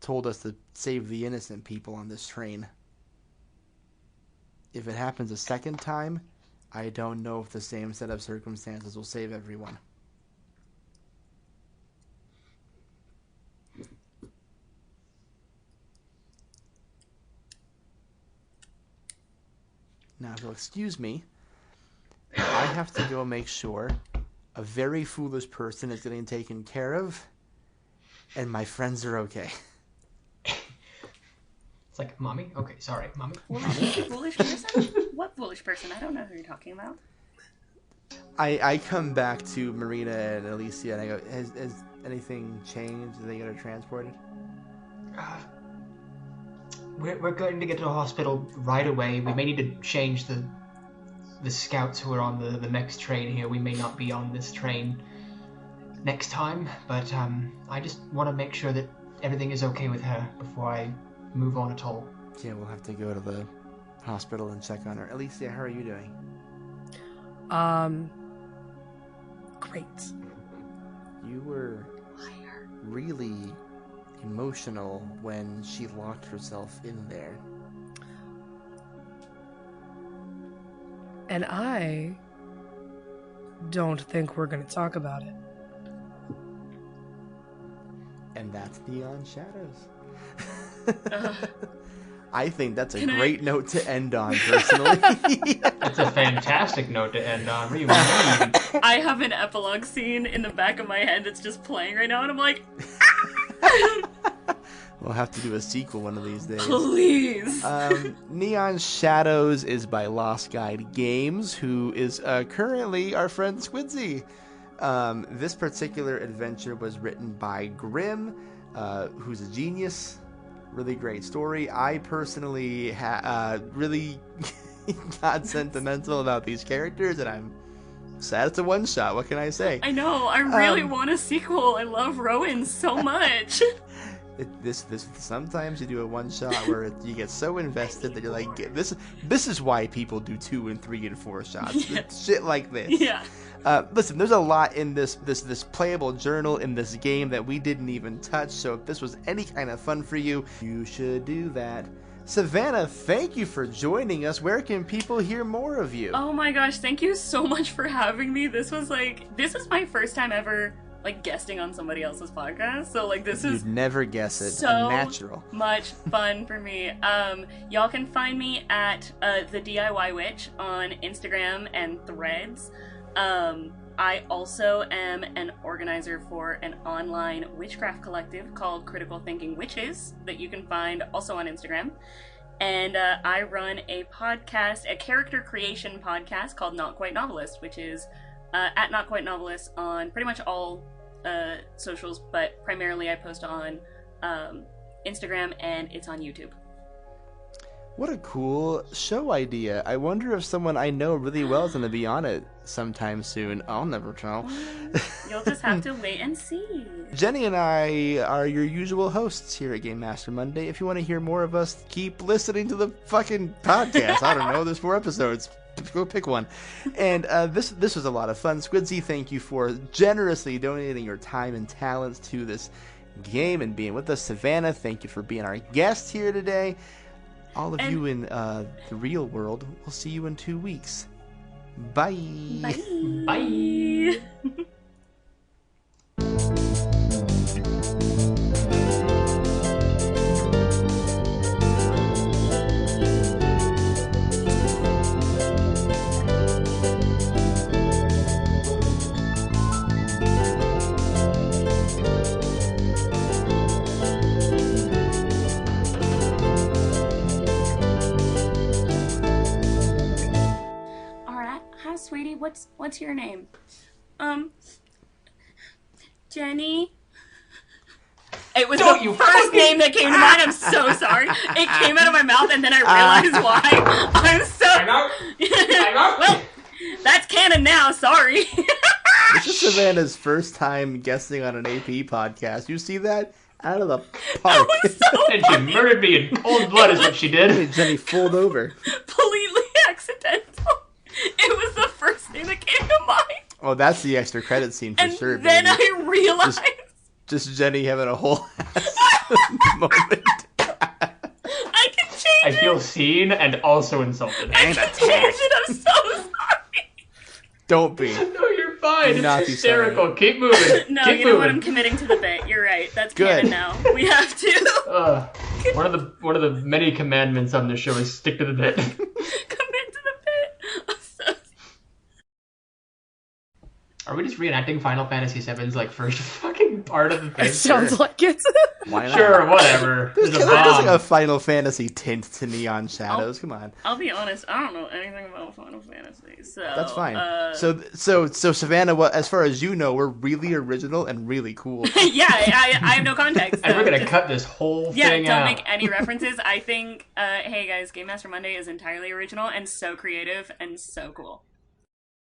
told us to save the innocent people on this train. If it happens a second time, I don't know if the same set of circumstances will save everyone. Now, if you'll excuse me, I have to go make sure a very foolish person is getting taken care of, and my friends are okay. It's like, Mommy? Okay, sorry, Mommy. Foolish person? What foolish person? I don't know who you're talking about. I come back to Marina and Elysia, and I go, has anything changed? Are they get her transported? We're going to get to the hospital right away. We may need to change the scouts who are on the next train here. We may not be on this train next time, but I just want to make sure that everything is okay with her before I move on at all. Yeah, we'll have to go to the hospital and check on her. Elysia, how are you doing? Great. You were really emotional when she locked herself in there. And I don't think we're going to talk about it. And that's Neon Shadows. I think that's a great note to end on, personally. That's a fantastic note to end on. What do you mean? I have an epilogue scene in the back of my head that's just playing right now, and I'm like, We'll have to do a sequel one of these days. please. Neon Shadows is by Lost Guide Games, who is currently our friend Squidsy. This particular adventure was written by Grimm, who's a genius. Really great story. I personally really got sentimental about these characters, and I'm sad it's a one-shot. What can I say? I know. I really want a sequel. I love Rowan so much. This sometimes you do a one-shot where you get so invested that you're like, this is why people do 2 and 3 and 4 shots. Yeah. Shit like this. Yeah. Listen, there's a lot in this playable journal in this game that we didn't even touch, so if this was any kind of fun for you, you should do that. Savannah, thank you for joining us. Where can people hear more of you? Oh my gosh, thank you so much for having me. This was my first time ever guesting on somebody else's podcast. So this is You'd never guess it. so Unnatural. much fun for me. Y'all can find me at the DIY Witch on Instagram and Threads. I also am an organizer for an online witchcraft collective called Critical Thinking Witches that you can find also on Instagram. And I run a podcast, a character creation podcast called Not Quite Novelist, which is at Not Quite Novelist on pretty much all socials, but primarily I post on Instagram and it's on YouTube. What a cool show idea. I wonder if someone I know really well is going to be on it sometime soon. I'll never tell. You'll just have to wait and see. Jenny and I are your usual hosts here at Game Master Monday. If you want to hear more of us, keep listening to the fucking podcast. I don't know. There's 4 episodes. Go pick one. And this was a lot of fun. Squidsy, thank you for generously donating your time and talents to this game and being with us. Savannah, thank you for being our guest here today. All of you in the real world, we'll see you in 2 weeks. Bye. Bye. Bye. Sweetie, what's your name? Jenny. It was the first name that came to mind. I'm so sorry. It came out of my mouth and then I realized why. I'm so. I'm out. Well, that's canon now. Sorry. This is Savannah's first time guesting on an AP podcast. You see that? Out of the park. And she murdered me in cold blood is what she did. Jenny fooled over. Completely accidental. It was the first thing that came to mind. Oh, that's the extra credit scene for and sure. Then baby. I realized. Just Jenny having a whole ass moment. I can change it. I feel seen and also insulted. I can change it. I'm so sorry. Don't be. No, you're fine. Do not It's be hysterical. sorry. Keep moving. No, Keep you know what? moving. I'm committing to the bit. You're right. That's Good. canon now. We have to. One of the many commandments on this show is stick to the bit. Commit to the bit. I'm so... Are we just reenacting Final Fantasy VII's first fucking part of the thing? It sounds like it. Why not? Sure, whatever. There's a There's like bomb. a Final Fantasy tint to Neon Shadows. Come on. I'll be honest. I don't know anything about Final Fantasy, so That's fine. So Savannah, as far as you know, we're really original and really cool. yeah, I have no context. And so we're gonna just- cut this whole Yeah, thing don't out. make any references. I think, hey guys, Game Master Monday is entirely original and so creative and so cool.